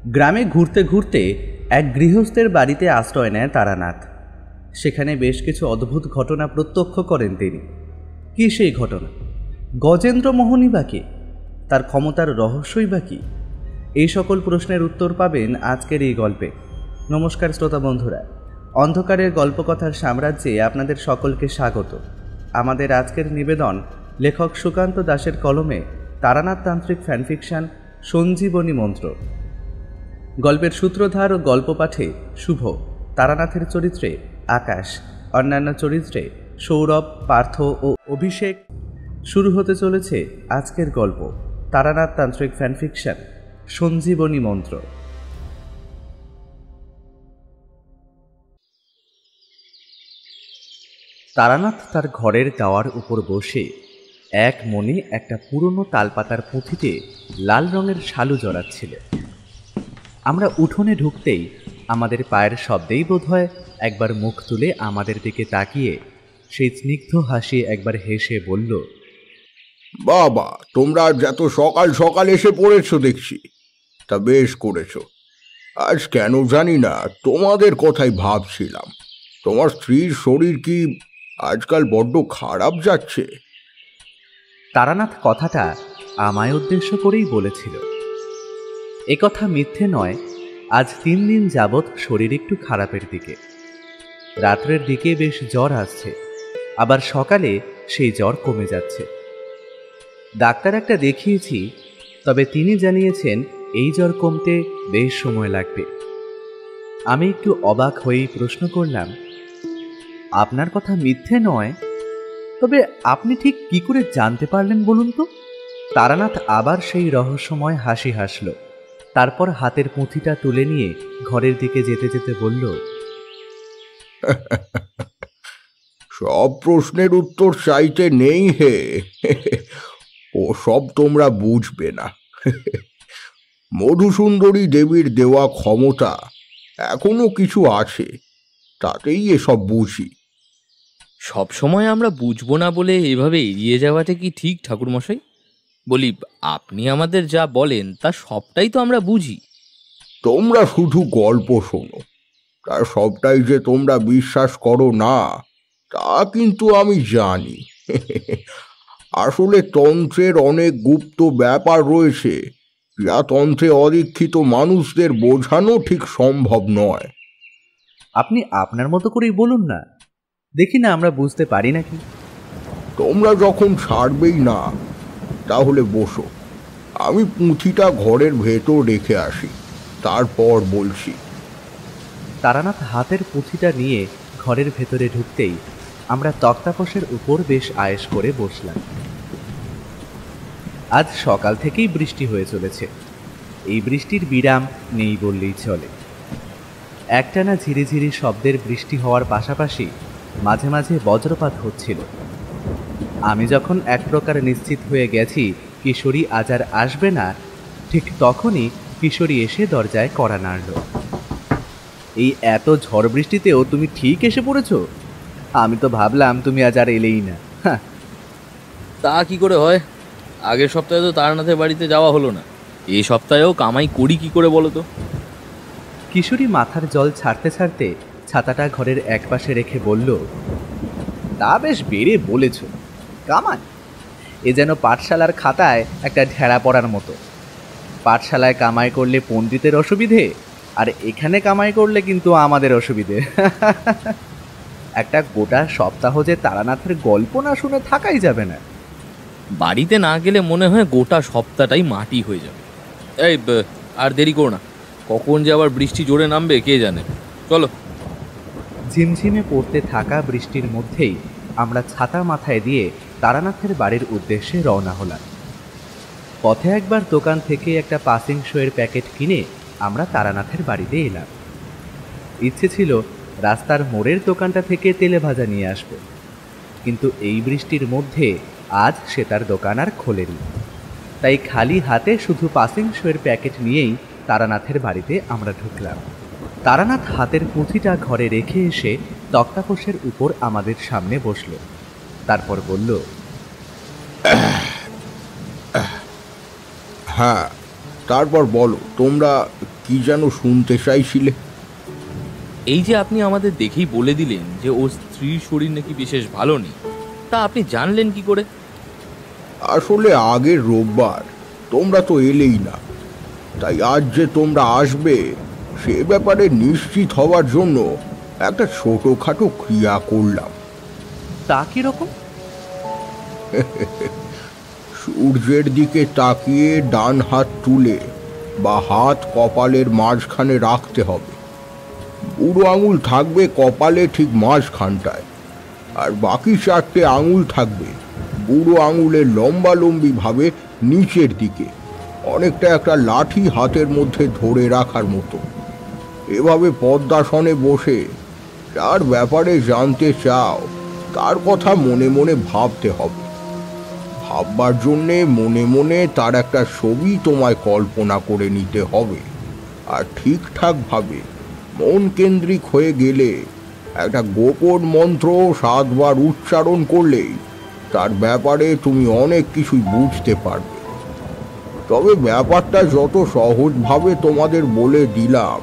গ্রামে ঘুরতে ঘুরতে এক গৃহস্থের বাড়িতে আশ্রয় নেয় তারানাথ। সেখানে বেশ কিছু অদ্ভুত ঘটনা প্রত্যক্ষ করেন তিনি। কি সেই ঘটনা? গজেন্দ্র মোহনই বা কে? তার ক্ষমতার রহস্যই বা কী? এই সকল প্রশ্নের উত্তর পাবেন আজকের এই গল্পে। নমস্কার শ্রোতা বন্ধুরা, অন্ধকারের গল্পকথার সাম্রাজ্যে আপনাদের সকলকে স্বাগত। আমাদের আজকের নিবেদন লেখক সুকান্ত দাসের কলমে তারানাথ তান্ত্রিক ফ্যানফিকশন সঞ্জীবনী মন্ত্র। গল্পের সূত্রধার ও গল্প পাঠে শুভ, তারানাথের চরিত্রে আকাশ, অন্যান্য চরিত্রে সৌরভ, পার্থ ও অভিষেক। শুরু হতে চলেছে আজকের গল্প তারানাথ তান্ত্রিক ফ্যানফিকশন সঞ্জীবনী মন্ত্র। তারানাথ তার ঘরের দাওয়ার উপর বসে এক মনে একটা পুরনো তালপাতার পুঁথিতে লাল রঙের শালু জড়াচ্ছিল। আমরা উঠোনে ঢুকতেই আমাদের পায়ের শব্দেই বোধহয় একবার মুখ তুলে আমাদের দিকে তাকিয়ে সেই স্নিগ্ধ হাসি একবার হেসে বলল, বাবা, তোমরা আজ এত সকাল সকাল এসে পড়েছো দেখছি। তা বেশ করেছো। আজ কেন জানি না তোমাদের কথাই ভাবছিলাম। তোমার স্ত্রীর শরীর কি আজকাল বড্ড খারাপ যাচ্ছে? তারানাথ কথাটা আমায় উদ্দেশ্য করেই বলেছিল। একথা মিথ্যে নয়, আজ 3 দিন যাবৎ শরীর একটু খারাপের দিকে। রাত্রের দিকে বেশ জ্বর আসছে, আবার সকালে সেই জ্বর কমে যাচ্ছে। ডাক্তার একটা দেখিয়েছি, তবে তিনি জানিয়েছেন এই জ্বর কমতে বেশ সময় লাগবে। আমি একটু অবাক হয়েই প্রশ্ন করলাম, আপনার কথা মিথ্যে নয়, তবে আপনি ঠিক কি করে জানতে পারলেন বলুন তো? তারানাথ আবার সেই রহস্যময় হাসি হাসল। তারপর হাতের পুঁথিটা তুলে নিয়ে ঘরের দিকে যেতে যেতে বলল, সব প্রশ্নের উত্তর চাইতে নেই হে। ও সব তোমরা বুঝবে না। মধুসুন্দরী দেবীর দেওয়া ক্ষমতা এখনো কিছু আছে, তাতেই এসব বুঝি। সব সময় আমরা বুঝবো না বলে এভাবে এড়িয়ে যাওয়াটা কি ঠিক ঠাকুরমশাই? বলি, আপনি আমাদের যা বলেন তা সবটাই তো আমরা বুঝি। তোমরা শুধু গল্প শোনো, তার সবটাই যে তোমরা বিশ্বাস করো না তা কিন্তু আমি জানি। আসলে তন্ত্রের অনেক গুপ্ত ব্যাপার রয়েছে, যা তন্ত্রে অদীক্ষিত মানুষদের বোঝানো ঠিক সম্ভব নয়। আপনি আপনার মতো করেই বলুন না, দেখি না আমরা বুঝতে পারি নাকি। তোমরা যখন ছাড়বেই না, তাহলে বসো। আমি পুঁথিটা ঘরের ভেতর রেখে আসি, তারপর বলছি। তারানাথ হাতের পুঁথিটা নিয়ে ঘরের ভেতরে ঢুকতেই আমরা তক্তাপোশের উপর বেশ আয়েশ করে বসলাম। আজ সকাল থেকেই বৃষ্টি হয়ে চলেছে। এই বৃষ্টির বিরাম নেই বললেই চলে। একটানা ঝিরিঝিরি শব্দের বৃষ্টি হওয়ার পাশাপাশি মাঝে মাঝে বজ্রপাত হচ্ছিল। আমি যখন এক প্রকার নিশ্চিত হয়ে গেছি কিশোরী আজ আর আসবে না, ঠিক তখনই কিশোরী এসে দরজায় কড়া নাড়ল। এই এত ঝড় বৃষ্টিতেও তুমি ঠিক এসে পড়েছ? আমি তো ভাবলাম তুমি আজ আর এলেই না। তা কি করে হয়? আগের সপ্তাহে তো তারানাথের বাড়িতে যাওয়া হলো না, এই সপ্তাহেও কামাই করি কি করে বলো তো? কিশোরী মাথার জল ছাড়তে ছাড়তে ছাতাটা ঘরের একপাশে রেখে বলল, তা বেশ বেড়ে বলেছ। কামাই এ যেন পাঠশালার খাতায় একটা ঢেড়া পড়ার মতো। পাঠশালায় কামাই করলে পণ্ডিতের অসুবিধে, আর এখানে কামাই করলে কিন্তু আমাদের অসুবিধে। একটা গোটা সপ্তাহ যে তারানাথের গল্প না শুনে থাকাই যাবে না। বাড়িতে না গেলে মনে হয় গোটা সপ্তাহটাই মাটি হয়ে যাবে। এই আর দেরি করো না, কখন যে আবার বৃষ্টি জোরে নামবে কে জানে। চলো। ঝিমঝিমে পড়তে থাকা বৃষ্টির মধ্যেই আমরা ছাতা মাথায় দিয়ে তারানাথের বাড়ির উদ্দেশ্যে রওনা হলাম। পথে একবার দোকান থেকে একটা পাসিং শোয়ের প্যাকেট কিনে আমরা তারানাথের বাড়িতে এলাম। ইচ্ছে ছিল রাস্তার মোড়ের দোকানটা থেকে তেলে ভাজা নিয়ে আসব, কিন্তু এই বৃষ্টির মধ্যে আজ সে তার দোকান আর খোলেনি। তাই খালি হাতে শুধু পাসিং শোয়ের প্যাকেট নিয়েই তারানাথের বাড়িতে আমরা ঢুকলাম। তারানাথ হাতের পুঁথিটা ঘরে রেখে এসে তক্তাপোশের উপর আমাদের সামনে বসল। তারপর বলল, হ্যাঁ, তারপর বলো তোমরা কি যেন শুনতে চাইছিলে? এই যে আপনি আমাদের দেখেই বলে দিলেন যে ওর স্ত্রীর শরীর নাকি বিশেষ ভালো নেই, তা আপনি জানলেন কি করে? আসলে আগের রোববার তোমরা তো এলেই না, তাই আজ যে তোমরা আসবে সে ব্যাপারে নিশ্চিত হওয়ার জন্য একটা ছোটখাটো ক্রিয়া করলাম। তা কিরকম? সূর্যের দিকে তাকিয়ে ডান হাত তুলে বা হাত কপালের মাঝখানে রাখতে হবে। বুড়ো আঙুল থাকবে কপালে ঠিক মাঝখানটায়, আর বাকি 4টে আঙুল থাকবে বুড়ো আঙুলের লম্বালম্বি ভাবে নিচের দিকে, অনেকটা একটা লাঠি হাতের মধ্যে ধরে রাখার মতো। এভাবে পদ্মাসনে বসে যার ব্যাপারে জানতে চাও তার কথা মনে মনে ভাবতে হবে। ভাববার জন্যে মনে মনে তার একটা ছবি তোমায় কল্পনা করে নিতে হবে, আর ঠিকঠাকভাবে মন কেন্দ্রিক হয়ে গেলে একটা গোপন মন্ত্র 7 বার উচ্চারণ করলেই তার ব্যাপারে তুমি অনেক কিছুই বুঝতে পারবে। তবে ব্যাপারটা যত সহজভাবে তোমাদের বলে দিলাম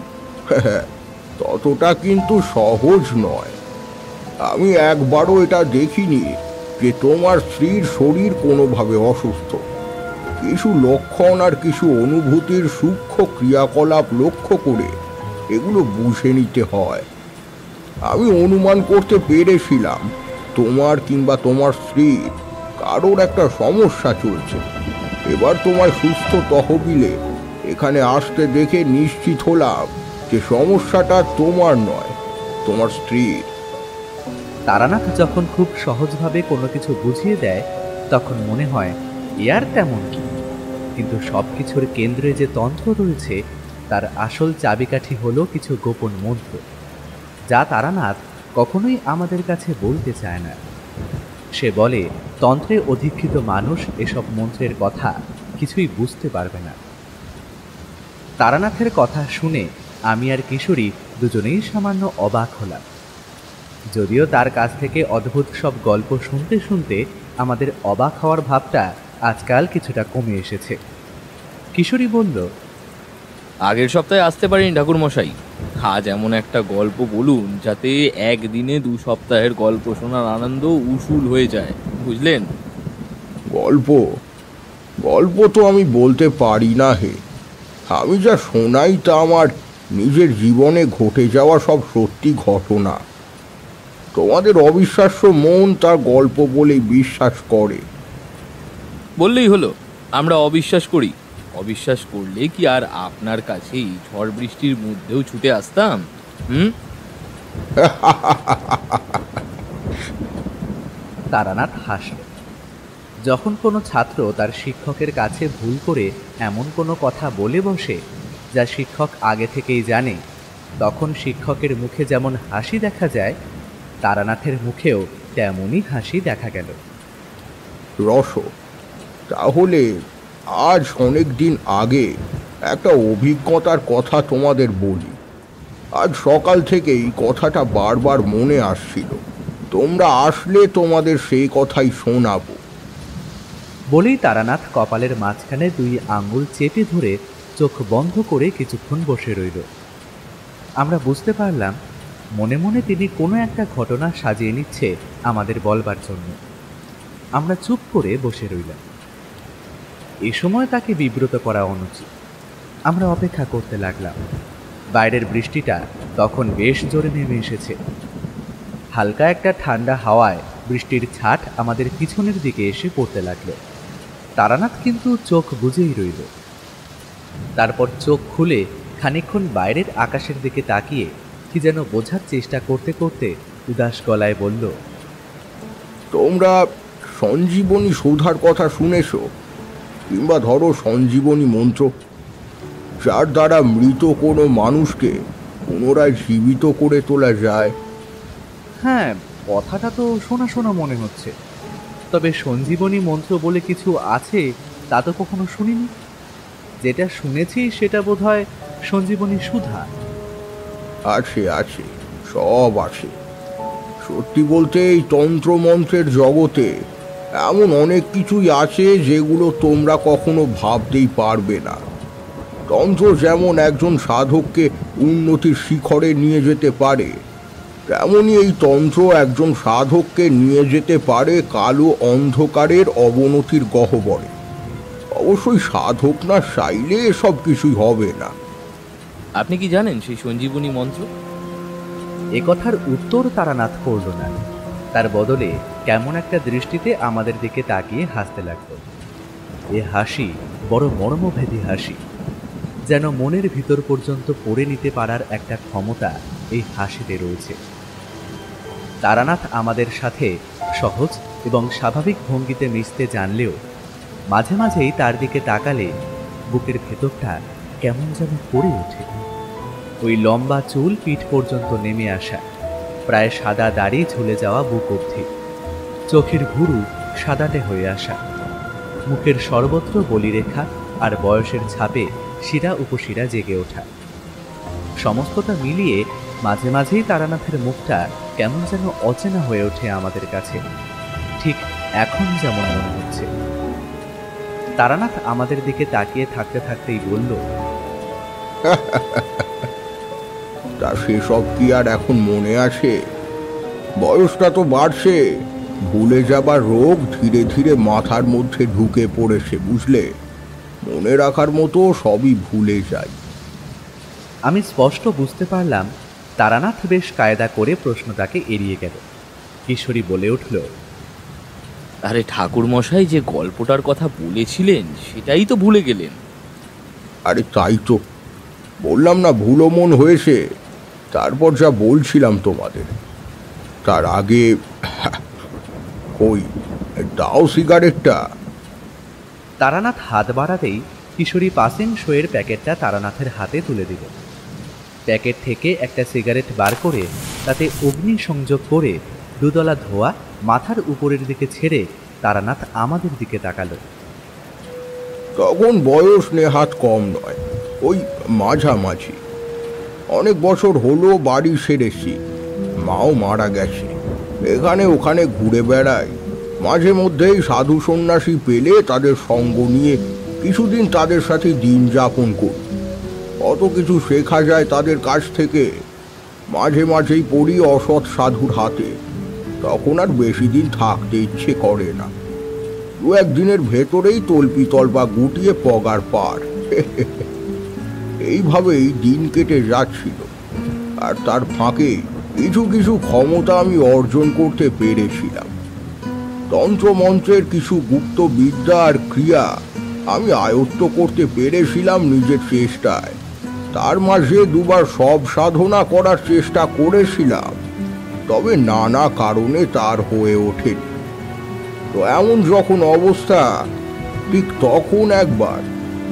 ততটা কিন্তু সহজ নয়। আমি একবারও এটা দেখিনি যে তোমার স্ত্রীর শরীর কোনোভাবে অসুস্থ। কিছু লক্ষণ আর কিছু অনুভূতির সূক্ষ্ম ক্রিয়াকলাপ লক্ষ্য করে এগুলো বুঝে নিতে হয়। আমি অনুমান করতে পেরেছিলাম তোমার কিংবা তোমার স্ত্রীর কারোর একটা সমস্যা চলছে। এবার তোমার সুস্থ তহবিলে এখানে আসতে দেখে নিশ্চিত হলাম যে সমস্যাটা তোমার নয়, তোমার স্ত্রীর। তারানাথ যখন খুব সহজভাবে কোনো কিছু বুঝিয়ে দেয় তখন মনে হয় আর তেমন কি, কিন্তু সব কিছুর কেন্দ্রে যে তন্ত্র রয়েছে তার আসল চাবিকাঠি হলো কিছু গোপন মন্ত্র, যা তারানাথ কখনোই আমাদের কাছে বলতে চায় না। সে বলে তন্ত্রে অধিষ্ঠিত মানুষ এসব মন্ত্রের কথা কিছুই বুঝতে পারবে না। তারানাথের কথা শুনে আমি আর কিশোরী দুজনেই সামান্য অবাক হলাম। যদিও তার কাছ থেকে অদ্ভুত সব গল্প শুনতে শুনতে আমাদের অবাক হওয়ার ভাবটা আজকাল কিছুটা কমে এসেছে। কিশোরী বলল, আগের সপ্তাহে আসতে পারিনি ঠাকুরমশাই, আজ এমন একটা গল্প বলুন যাতে একদিনে 2 সপ্তাহের গল্প শোনার আনন্দ উসুল হয়ে যায়, বুঝলেন? গল্প গল্প তো আমি বলতে পারি না হে। আমি যা শোনাই তা আমার নিজের জীবনে ঘটে যাওয়া সব সত্যি ঘটনা। তোমাদের অবিশ্বাস্য মন তার গল্প বলেই বিশ্বাস করে। বললেই হলো আমরা অবিশ্বাস করি। অবিশ্বাস করলে কি আর আপনার কাছেই ঝড় বৃষ্টির মধ্যেও ছুটে আসতাম? তারানাথ হাসল। যখন কোনো ছাত্র তার শিক্ষকের কাছে ভুল করে এমন কোনো কথা বলে বসে যা শিক্ষক আগে থেকেই জানে, তখন শিক্ষকের মুখে যেমন হাসি দেখা যায়, তারানাথের মুখেও তেমনই হাসি দেখা গেল। রস, তাহলে আজ অনেক দিন আগে একটা অভিজ্ঞতার কথা তোমাদের বলি। আজ সকাল থেকেই কথাটা বারবার মনে আসছিল। তোমরা আসলে তোমাদের সেই কথাই শোনাবো। বলেই তারানাথ কপালের মাঝখানে 2 আঙ্গুল চেপে ধরে চোখ বন্ধ করে কিছুক্ষণ বসে রইল। আমরা বুঝতে পারলাম মনে মনে তিনি কোনো একটা ঘটনা সাজিয়ে নিচ্ছে আমাদের বলবার জন্য। আমরা চুপ করে বসে রইলাম। এ সময় তাকে বিব্রত করা অনুচিত। আমরা অপেক্ষা করতে লাগলাম। বাইরের বৃষ্টিটা তখন বেশ জোরে নেমে এসেছে। হালকা একটা ঠান্ডা হাওয়ায় বৃষ্টির ছাট আমাদের পিছনের দিকে এসে পড়তে লাগলো। তারানাথ কিন্তু চোখ বুজেই রইল। তারপর চোখ খুলে খানিকক্ষণ বাইরের আকাশের দিকে তাকিয়ে কি যেন বোঝার চেষ্টা করতে করতে উদাস গলায় বলল, তোমরা সঞ্জীবনী সৌধার কথা শুনেছ? কিংবা ধরো সঞ্জীবনী মন্ত্র, যার দ্বারা মৃত কোনো মানুষকে পুনরায় জীবিত করে তোলা যায়। হ্যাঁ, কথাটা তো শোনা শোনা মনে হচ্ছে, তবে সঞ্জীবনী মন্ত্র বলে কিছু আছে তা তো কখনো শুনিনি। যেটা শুনেছি সেটা বোধহয় সঞ্জীবনী সুধা। আছে আছে, সব আছে। সত্যি বলতে এই তন্ত্রমন্ত্রের জগতে এমন অনেক কিছুই আছে যেগুলো তোমরা কখনো ভাবতেই পারবে না। তন্ত্র যেমন একজন সাধককে উন্নতির শিখরে নিয়ে যেতে পারে, তেমনি এই তন্ত্র একজন সাধককে নিয়ে যেতে পারে কালো অন্ধকারের অবনতির গহ্বরে। অবশ্যই সাধক না চাইলে এসব কিছুই হবে না। আপনি কি জানেন সেই সঞ্জীবনী মন্ত্র? এ কথার উত্তর তারানাথ করল না। তার বদলে কেমন একটা দৃষ্টিতে আমাদের দিকে তাকিয়ে হাসতে লাগলো। এ হাসি বড় মর্মভেদী হাসি, যেন মনের ভিতর পর্যন্ত পড়ে নিতে পারার একটা ক্ষমতা এই হাসিতে রয়েছে। তারানাথ আমাদের সাথে সহজ এবং স্বাভাবিক ভঙ্গিতে মিশতে জানলেও মাঝে মাঝেই তার দিকে তাকালে বুকের ভেতরটা কেমন যেন পড়ে ওঠে। ওই লম্বা চুল পিঠ পর্যন্ত নেমে আসা, প্রায় সাদা দাড়ি ঝুলে যাওয়া বুক অবধি, চোখের ভুরু সাদাটে হয়ে আসা, মুখের সর্বত্র বলিরেখা আর বয়সের ছাপে শিরা উপশিরা জেগে ওঠা, সমস্তটা মিলিয়ে মাঝে মাঝেই তারানাথের মুখটা কেমন যেন অচেনা হয়ে ওঠে আমাদের কাছে, ঠিক এখন যেমন মনে হচ্ছে। তারানাথ আমাদের দিকে তাকিয়ে থাকতে থাকতেই বলল, তা সেসব কি আর এখন মনে আছে? বয়সটা তো বাড়ছে, ভুলে যাবার রোগ ধীরে ধীরে মাথার মধ্যে ঢুকে পড়েছে, বুঝলে? মনে রাখার মতো সবই ভুলে যাই। আমি স্পষ্ট বুঝতে পারলাম তারানাথ বেশ কায়দা করে প্রশ্নটাকে এড়িয়ে গেল। কিশোরী বলে উঠল, আরে ঠাকুর মশাই যে গল্পটার কথা বলেছিলেন সেটাই তো ভুলে গেলেন। আরে তাই তো বললাম না, ভুলো মন হয়েছে। তারপর যা বলছিলাম তোমাদের, তার আগে ওই দাও সিগারেটটা। তারানাথ হাত বাড়াতেই কিশোরী পাসিং শোয়ের প্যাকেটটা তারানাথের হাতে তুলে দিল। প্যাকেট থেকে একটা সিগারেট বার করে তাতে অগ্নি সংযোগ করে দুদলা ধোয়া মাথার উপরের দিকে ছেড়ে তারানাথ আমাদের দিকে তাকালো। তখন বয়স নেহাত কম নয়, ওই মাঝামাঝি। অনেক বছর হলো বাড়ি সেরেছি, মাও মারা গেছে। এখানে ওখানে ঘুরে বেড়াই, মাঝে মধ্যেই সাধু সন্ন্যাসী পেলে তাদের সঙ্গ নিয়ে কিছুদিন তাদের সাথে দিন যাপন করি। কত কিছু শেখা যায় তাদের কাছ থেকে। মাঝে মাঝেই পড়ি অসৎ সাধুর হাতে, তখন আর বেশি দিন থাকতে ইচ্ছে করে না। দু একদিনের ভেতরেই তল্পি তল্পা গুটিয়ে পগার পার। এইভাবেই দিন কেটে যাচ্ছিল। আর তার ফাঁকে কিছু কিছু ক্ষমতা আমি অর্জন করতে পেরেছিলাম। তন্ত্রমন্ত্রের কিছু গুপ্ত বিদ্যা আর ক্রিয়া আমি আয়ত্ত করতে পেরেছিলাম নিজের চেষ্টায়। তার মাঝে দুবার সব সাধনা করার চেষ্টা করেছিলাম, তবে নানা কারণে তার হয়ে ওঠেনি। তো এমন যখন অবস্থা, ঠিক তখন একবার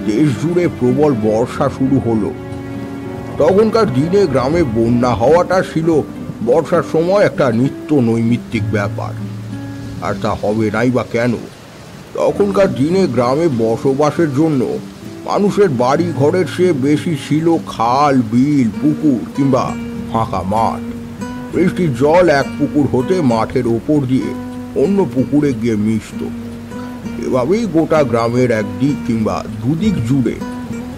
দেশ জুড়ে প্রবল বর্ষা শুরু হলো। তখনকার দিনে গ্রামে বন্যা হওয়াটা ছিল বর্ষার সময় একটা নিত্য নৈমিত্তিক ব্যাপার। আর তা হবে নাই বা কেন? তখনকার দিনে গ্রামে বসবাসের জন্য মানুষের বাড়ি ঘরের চেয়ে বেশি ছিল খাল, বিল, পুকুর কিংবা ফাঁকা মাঠ। বৃষ্টির জল এক পুকুর হতে মাঠের ওপর দিয়ে অন্য পুকুরে গিয়ে মিশত। এভাবেই গোটা গ্রামের একদিক কিংবা দুদিক জুড়ে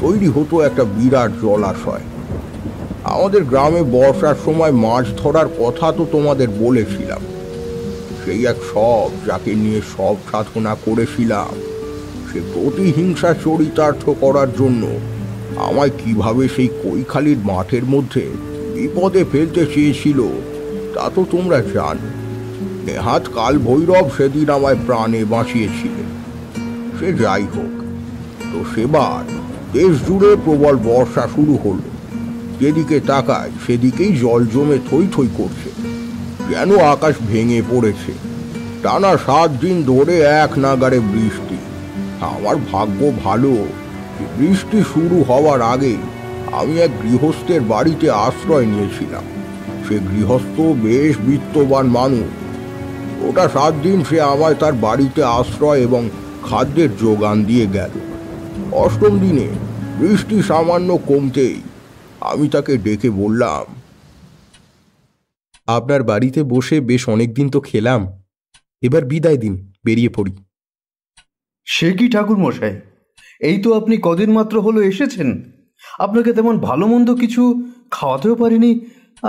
তৈরি হতো একটা বিরাট জলাশয়। আমাদের গ্রামে বর্ষার সময় মাছ ধরার কথা তো তোমাদের বলেছিলাম। সেই এক সব, যাকে নিয়ে সব সাধনা করেছিলাম, সে প্রতিহিংসা চরিতার্থ করার জন্য আমায় কিভাবে সেই কৈখালির মাঠের মধ্যে বিপদে ফেলতে চেয়েছিল তা তো তোমরা জানো। নেহাত কাল ভৈরব সেদিন আমায় প্রাণে বাঁচিয়েছিলেন। সে যাই হোক, তো সেবার দেশ জুড়ে প্রবল বর্ষা শুরু হলো। যেদিকে তাকায় সেদিকেই জল জমে থই থই করছে, যেন আকাশ ভেঙে পড়েছে। টানা 7 দিন ধরে এক নাগাড়ে বৃষ্টি। আমার ভাগ্য ভালো, বৃষ্টি শুরু হওয়ার আগে আমি এক গৃহস্থের বাড়িতে আশ্রয় নিয়েছিলাম। সে গৃহস্থ বেশ বিত্তবান মানুষ। ওটা 7 দিন সে আমায় তার বাড়িতে আশ্রয় এবং খাদ্যের যোগান দিয়ে গেল। 8ম দিনে বৃষ্টি সামান্য কমতেই আমি তাকে ডেকে বললাম, আপনার বাড়িতে বসে বেশ অনেক দিন তো খেলাম, এবার বিদায় দিন, বেরিয়ে পড়ি। সে কি ঠাকুর মশাই, এই তো আপনি কদিন মাত্র হলো এসেছেন, আপনাকে তেমন ভালো মন্দ কিছু খাওয়াতেও পারিনি,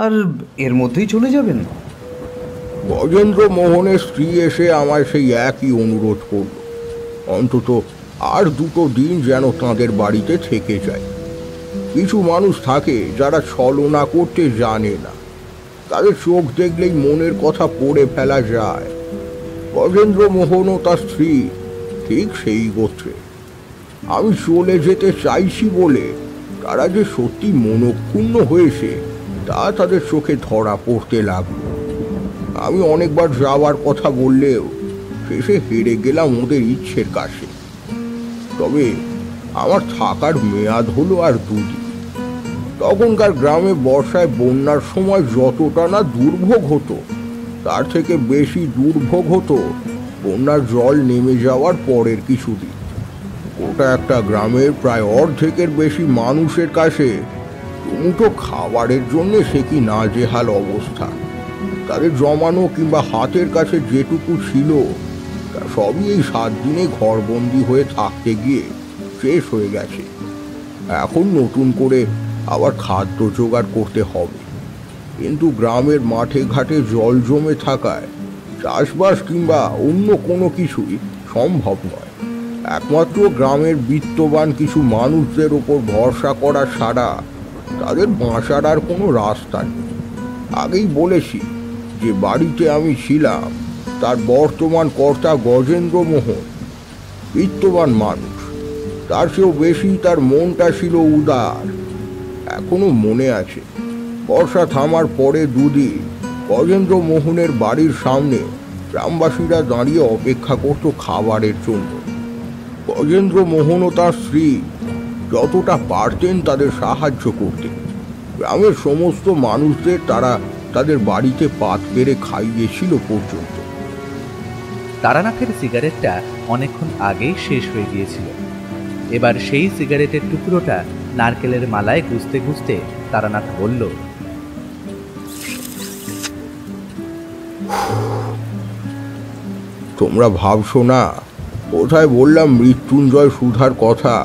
আর এর মধ্যেই চলে যাবেন? গজেন্দ্র মোহনের স্ত্রী এসে আমায় সেই একই অনুরোধ করল, অন্তত আর 2 দিন যেন তাঁদের বাড়িতে থেকে যায়। কিছু মানুষ থাকে যারা ছলনা করতে জানে না, তাদের চোখ দেখলেই মনের কথা পড়ে ফেলা যায়। গজেন্দ্র মোহন ও তার স্ত্রী ঠিক সেই গোত্রে। আমি চলে যেতে চাইছি বলে তারা যে সত্যি মনক্ষুণ্ণ হয়েছে তা তাদের চোখে ধরা পড়তে লাগলো। আমি অনেকবার যাওয়ার কথা বললেও শেষে হেরে গেলাম ওদের ইচ্ছের কাছে। তবে আমার থাকার মেয়াদ হলো আর 2 দিন। তখনকার গ্রামে বর্ষায় বন্যার সময় যতটা না দুর্ভোগ হতো, তার থেকে বেশি দুর্ভোগ হতো বন্যার জল নেমে যাওয়ার পরের কিছুদিন। ওটা একটা গ্রামের প্রায় অর্ধেকের বেশি মানুষের কাছে দুমুঠো খাবারের জন্য সে কি নাজেহাল অবস্থা। তাদের জমানো কিংবা হাতের কাছে যেটুকু ছিল তা সবই এই 7 দিনে ঘরবন্দি হয়ে থাকতে গিয়ে শেষ হয়ে গেছে। এখন নতুন করে আবার খাদ্য জোগাড় করতে হবে, কিন্তু গ্রামের মাঠে ঘাটে জল জমে থাকায় চাষবাস কিংবা অন্য কোনো কিছুই সম্ভব নয়। একমাত্র গ্রামের বিত্তবান কিছু মানুষদের ওপর ভরসা করা ছাড়া তাদের বাঁচার আর কোনো রাস্তা নেই। আগেই বলেছি যে বাড়িতে আমি ছিলাম তার বর্তমান কর্তা গজেন্দ্র মোহন বিত্তবান মানুষ, তার চেয়েও বেশি তার মনটা ছিল উদার। এখনো মনে আছে, বর্ষা থামার পরে 2 দিন গজেন্দ্র মোহনের বাড়ির সামনে গ্রামবাসীরা দাঁড়িয়ে অপেক্ষা করত খাবারের জন্য। গজেন্দ্র মোহন ও তার স্ত্রী যতটা পারতেন তাদের সাহায্য করতেন। গ্রামের সমস্ত মানুষদের তারা তাদের বাড়িতে পাত পেরে খাইয়েছিল পর্যন্ত। তারানাথের সিগারেটটা অনেকক্ষণ আগেই শেষ হয়ে গিয়েছিল। এবার সেই সিগারেটের টুকরোটা নারকেলের মালায় গুঁজতে গুঁজতে তারানাথ বলল, তোমরা ভাবছো না কোথায় বললাম মৃত্যুঞ্জয় সুধার কথা,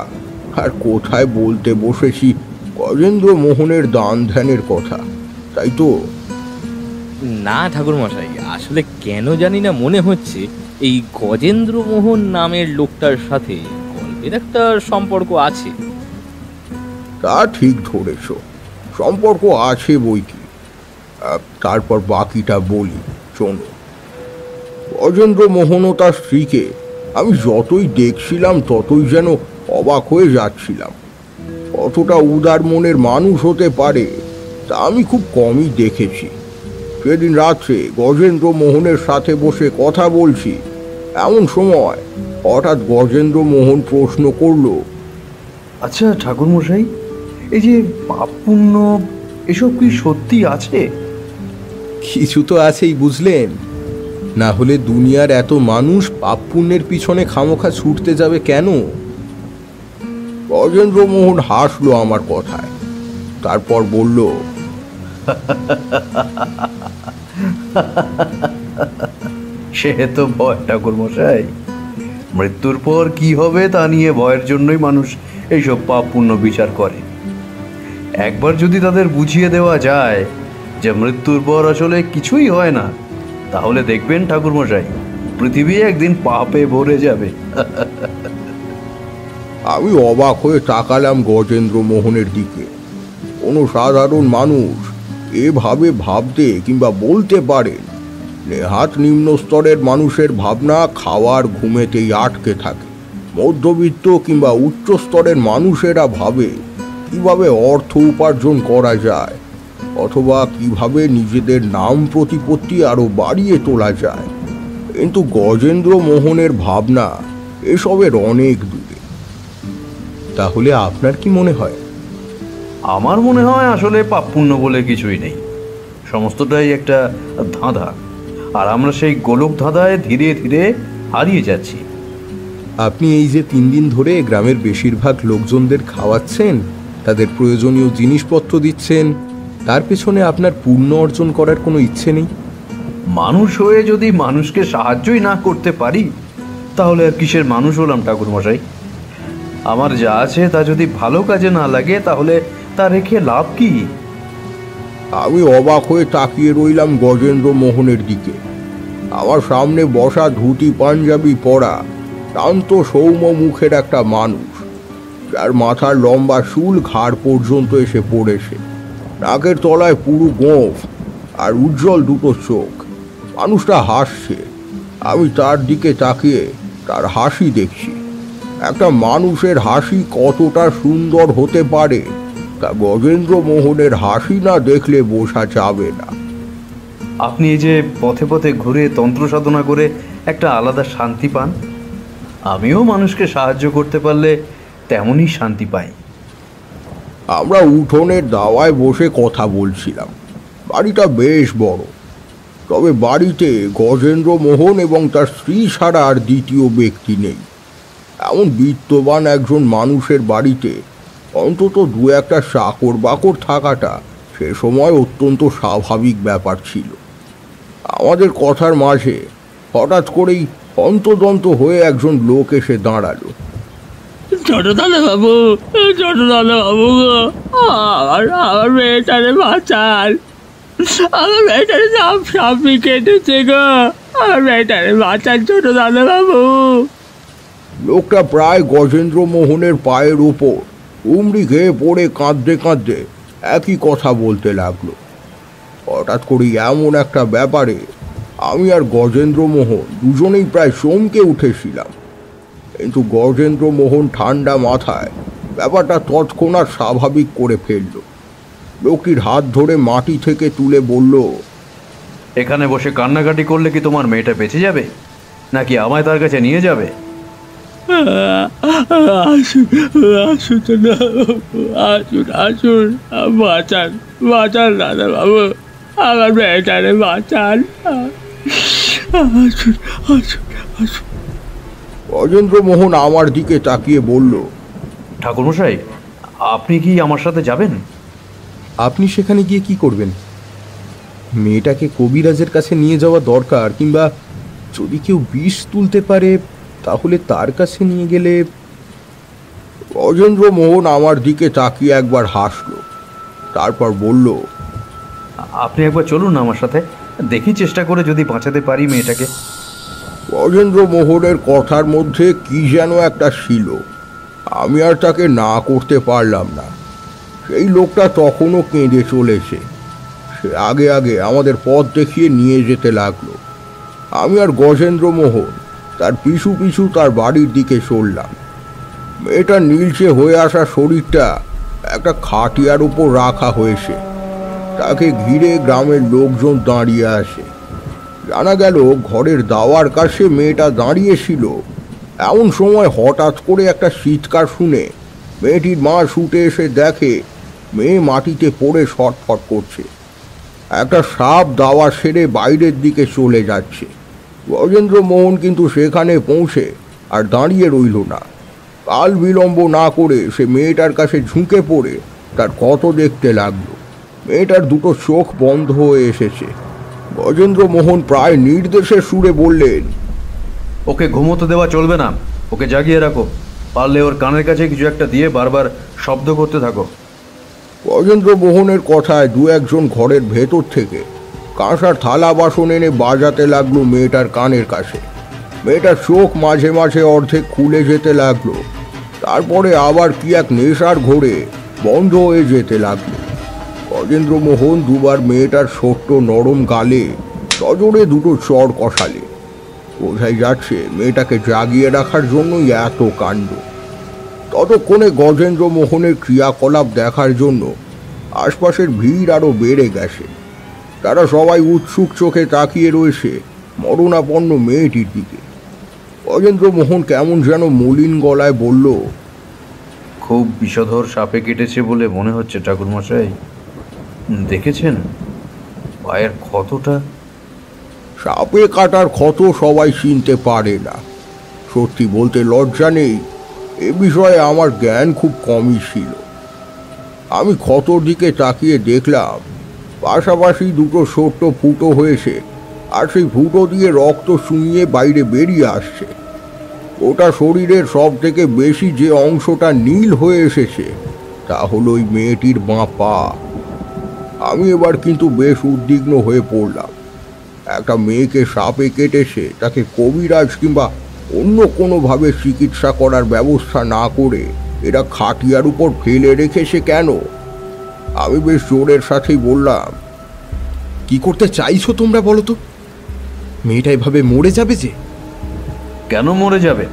আর কোথায় বলতে বসেছি গজেন্দ্র মোহনের দান ধ্যানের কথা, তাই তো? না ঠাকুরমশাই, আসলে কেন জানি না মনে হচ্ছে এই গজেন্দ্র মোহন নামের লোকটার সাথে গল্পের একটা সম্পর্ক আছে। তা ঠিক ধরেছ, সম্পর্ক আছে বই কি। তারপর বাকিটা বলি, শোনো। গজেন্দ্র মোহন ও তার স্ত্রীকে আমি যতই দেখছিলাম ততই যেন অবাক হয়ে যাচ্ছিলাম। কতটা উদার মনের মানুষ হতে পারে তা আমি খুব কমই দেখেছি। সেদিন রাত্রে গজেন্দ্র মোহনের সাথে বসে কথা বলছি, এমন সময় হঠাৎ গজেন্দ্র মোহন প্রশ্ন করল, আচ্ছা ঠাকুরমশাই, এই যে পাপ পুণ্য এসব কি সত্যি আছে? কিছু তো আছেই, বুঝলেন? না হলে দুনিয়ার এত মানুষ পাপ পুণ্যের পিছনে খামোখা ছুটতে যাবে কেন? গজেন্দ্র মোহন হাসলো আমার কথায়, তারপর বলল, সে তো ভয় ঠাকুরমশাই, মৃত্যুর পর কি হবে তা নিয়ে ভয়ের জন্যই মানুষ এইসব পাপ পুণ্য বিচার করে। একবার যদি তাদের বুঝিয়ে দেওয়া যায় যে মৃত্যুর পর আসলে কিছুই হয় না, তাহলে দেখবেন ঠাকুরমশাই, পৃথিবী একদিন পাপে ভরে যাবে। আমি অবাক হয়ে তাকালাম গজেন্দ্র মোহনের দিকে। কোনো সাধারণ মানুষ এভাবে ভাবতে কিংবা বলতে পারেন? নেহাত নিম্ন স্তরের মানুষের ভাবনা খাওয়ার ঘুমেতেই আটকে থাকে। মধ্যবিত্ত কিংবা উচ্চ স্তরের মানুষেরা ভাবে কিভাবে অর্থ উপার্জন করা যায়, অথবা কিভাবে নিজেদের নাম প্রতিপত্তি আরো বাড়িয়ে তোলা যায়। কিন্তু গজেন্দ্র মোহনের ভাবনা এসবের অনেক দূরে। তাহলে আপনার কি মনে হয়? আমার মনে হয় আসলে পাপ পুণ্য বলে কিছুই নেই, সমস্তটাই একটা ধাঁধা, আর আমরা সেই গোলক ধাঁধায় ধীরে ধীরে হারিয়ে যাচ্ছি। আপনি এই যে 3 দিন ধরে গ্রামের বেশিরভাগ লোকজনদের খাওয়াচ্ছেন, তাদের প্রয়োজনীয় জিনিসপত্র দিচ্ছেন, তার পেছনে আপনার পুণ্য অর্জন করার কোনো ইচ্ছে নেই? মানুষ হয়ে যদি মানুষকে সাহায্যই না করতে পারি, তাহলে আর কিসের মানুষ হলাম ঠাকুরমশাই? আমার যা আছে তা যদি ভালো কাজে না লাগে তাহলে তা রেখে লাভ কি? আমি অবাক হয়ে তাকিয়ে রইলাম গজেন্দ্র মোহনের দিকে। আমার সামনে বসা ধুতি পাঞ্জাবি পরা শান্ত সৌম্য মুখের একটা মানুষ, যার মাথার লম্বা চুল ঘাড় পর্যন্ত এসে পড়েছে, নাকের তলায় পুরু গোঁফ আর উজ্জ্বল দুটো চোখ। মানুষটা হাসছে। আমি তার দিকে তাকিয়ে তার হাসি দেখছি। একটা মানুষের হাসি কতটা সুন্দর হতে পারে তা গজেন্দ্র মোহনের হাসি না দেখলে বোঝা যাবে না। আপনি এই যে পথে পথে ঘুরে তন্ত্র সাধনা করে একটা আলাদা শান্তি পান, আমিও মানুষকে সাহায্য করতে পারলে তেমনই শান্তি পাই। আমরা উঠোনের দাওয়ায় বসে কথা বলছিলাম। বাড়িটা বেশ বড়, তবে বাড়িতে গজেন্দ্র মোহন এবং তার স্ত্রী ছাড়া আর দ্বিতীয় ব্যক্তি নেই। এমন বিত্তবান একজন মানুষের বাড়িতে অন্তত দু একটা চাকর বাকর থাকাটা সে সময় অত্যন্ত স্বাভাবিক ব্যাপার ছিল। আমাদের কথার মাঝে হঠাৎ করেই অন্তদন্ত হয়ে একজন লোক এসে দাঁড়ালো। ছোট দাদা বাবু, ছোট দাদা বাবু গো, আমার মেয়েটারে বাঁচান। আমার মেয়েটারে সাপি কেটেছে গো, আমার মেয়েটারে বাঁচান ছোট দাদা বাবু। লোকটা প্রায় গজেন্দ্র মোহনের পায়ের উপর উমড়ি খেয়ে পড়ে কাঁদতে কাঁদতে একই কথা বলতে লাগলো। হঠাৎ করে এমন একটা ব্যাপারে আমি আর গজেন্দ্র মোহন দুজনেই প্রায় চমকে উঠেছিলাম। কিন্তু গজেন্দ্র মোহন ঠান্ডা মাথায় ব্যাপারটা তৎক্ষণাৎ স্বাভাবিক করে ফেলল। লোকটির হাত ধরে মাটি থেকে তুলে বলল, এখানে বসে কান্নাকাটি করলে কি তোমার মেয়েটা বেঁচে যাবে, নাকি আমায় তার কাছে নিয়ে যাবে? আসুন আসুন আসুন আসুন, বাঁচান বাঁচান দাদা বাবু, আমার মেয়েটারে বাঁচান। আসুন আসুন আসুন। গজেন্দ্র মোহন আমার দিকে তাকিয়ে বলল, ঠাকুরমশাই, আপনি কি আমার সাথে যাবেন? আপনি সেখানে গিয়ে কি করবেন? মেয়েটাকে কবিরাজের কাছে নিয়ে যাওয়া দরকার, কিংবা যদি কেউ বিষ তুলতে পারে তাহলে তার কাছে নিয়ে গেলে। গজেন্দ্র মোহন আমার দিকে তাকিয়ে একবার হাসলো, তারপর বলল, আপনি একবার চলুন না আমার সাথে, দেখি চেষ্টা করে যদি বাঁচাতে পারি মেয়েটাকে। গজেন্দ্র মোহনের কথার মধ্যে কি যেন একটা ছিল, আমি আর তাকে না করতে পারলাম না। সেই লোকটা তখনও কেঁদে চলেছে। সে আগে আগে আমাদের পথ দেখিয়ে নিয়ে যেতে লাগলো। আমি আর গজেন্দ্র মোহন তার পিছু পিছু তার বাড়ির দিকে চললাম। মেয়েটার নীলচে হয়ে আসা শরীরটা একটা খাটিয়ার উপর রাখা হয়েছে। তাকে ঘিরে গ্রামের লোকজন দাঁড়িয়ে আসে। জানা গেল ঘরের দাওয়ার কাছে মেয়েটা দাঁড়িয়েছিল। এমন সময় হঠাৎ করে একটা চিৎকার শুনে মেয়েটির মা ছুটে এসে দেখে মেয়ে মাটিতে পড়ে ছটফট করছে। একটা সাপ দাওয়া সেরে বাইরের দিকে চলে যাচ্ছে। গজেন্দ্র মোহন কিন্তু সেখানে পৌঁছে আর দাঁড়িয়ে রইল না। কাল বিলম্ব না করে সে মেয়েটার কাছে ঝুঁকে পড়ে তার ক্ষত দেখতে লাগলো। মেয়েটার দুটো চোখ বন্ধ হয়ে এসেছে। গজেন্দ্র মোহন প্রায় নির্দেশের সুরে বললেন, ওকে ঘুমোতে দেওয়া চলবে না, ওকে জাগিয়ে রাখো। পারলে ওর কানের কাছে কিছু একটা দিয়ে বারবার শব্দ করতে থাকো। গজেন্দ্র মোহনের কথায় দু একজন ঘরের ভেতর থেকে কাঁসার থালা বাসন এনে বাজাতে লাগলো মেয়েটার কানের কাছে। মেয়েটার চোখ মাঝে মাঝে অর্ধেক খুলে যেতে লাগলো, তারপরে আবার কি এক নেশার ঘোরে বন্ধ হয়ে যেতে লাগলো। গজেন্দ্র মোহন দুবার মেয়েটার ছোট্ট নরম গালে সজোরে দুটো চড় কষালে। বোঝাই যাচ্ছে মেয়েটাকে জাগিয়ে রাখার জন্যই এত কাণ্ড। ততক্ষণে গজেন্দ্র মোহনের ক্রিয়াকলাপ দেখার জন্য আশপাশের ভিড় আরও বেড়ে গেছে। তারা সবাই উৎসুক চোখে তাকিয়ে রয়েছে মরণাপন্ন মেয়েটির দিকে। গজেন্দ্র মোহন কেমন যেন মলিন গলায় বলল, খুব বিষধর সাপে কেটেছে বলে মনে হচ্ছে ঠাকুরমশাই। দেখেছেন পায়ের ক্ষতটা? সাপে কাটার ক্ষত সবাই চিনতে পারে না। সত্যি বলতে লজ্জা নেই, এ বিষয়ে আমার জ্ঞান খুব কমই ছিল। আমি ক্ষতর দিকে তাকিয়ে দেখলাম পাশাপাশি দুটো ছোট্ট ফুটো হয়েছে, আর সেই ফুটো দিয়ে রক্ত শুঙিয়ে বাইরে বেরিয়ে আসছে। ওটা শরীরের সব থেকে বেশি যে অংশটা নীল হয়ে এসেছে তা হলো ওই মেয়েটির বাঁ পা। আমি এবার কিন্তু বেশ উদ্বিগ্ন হয়ে পড়লাম। একটা মেয়েকে সাপে কেটেছে, তাকে কবিরাজ কিংবা অন্য কোনোভাবে চিকিৎসা করার ব্যবস্থা না করে এরা খাটিয়ার উপর ফেলে রেখেছে কেন? আমি বেশ জোরের সাথেই বললাম, কি করতে চাইছো তোমরা বলো তো? মেয়েটা এভাবে মরে যাবে যে? কেন মরে যাবে?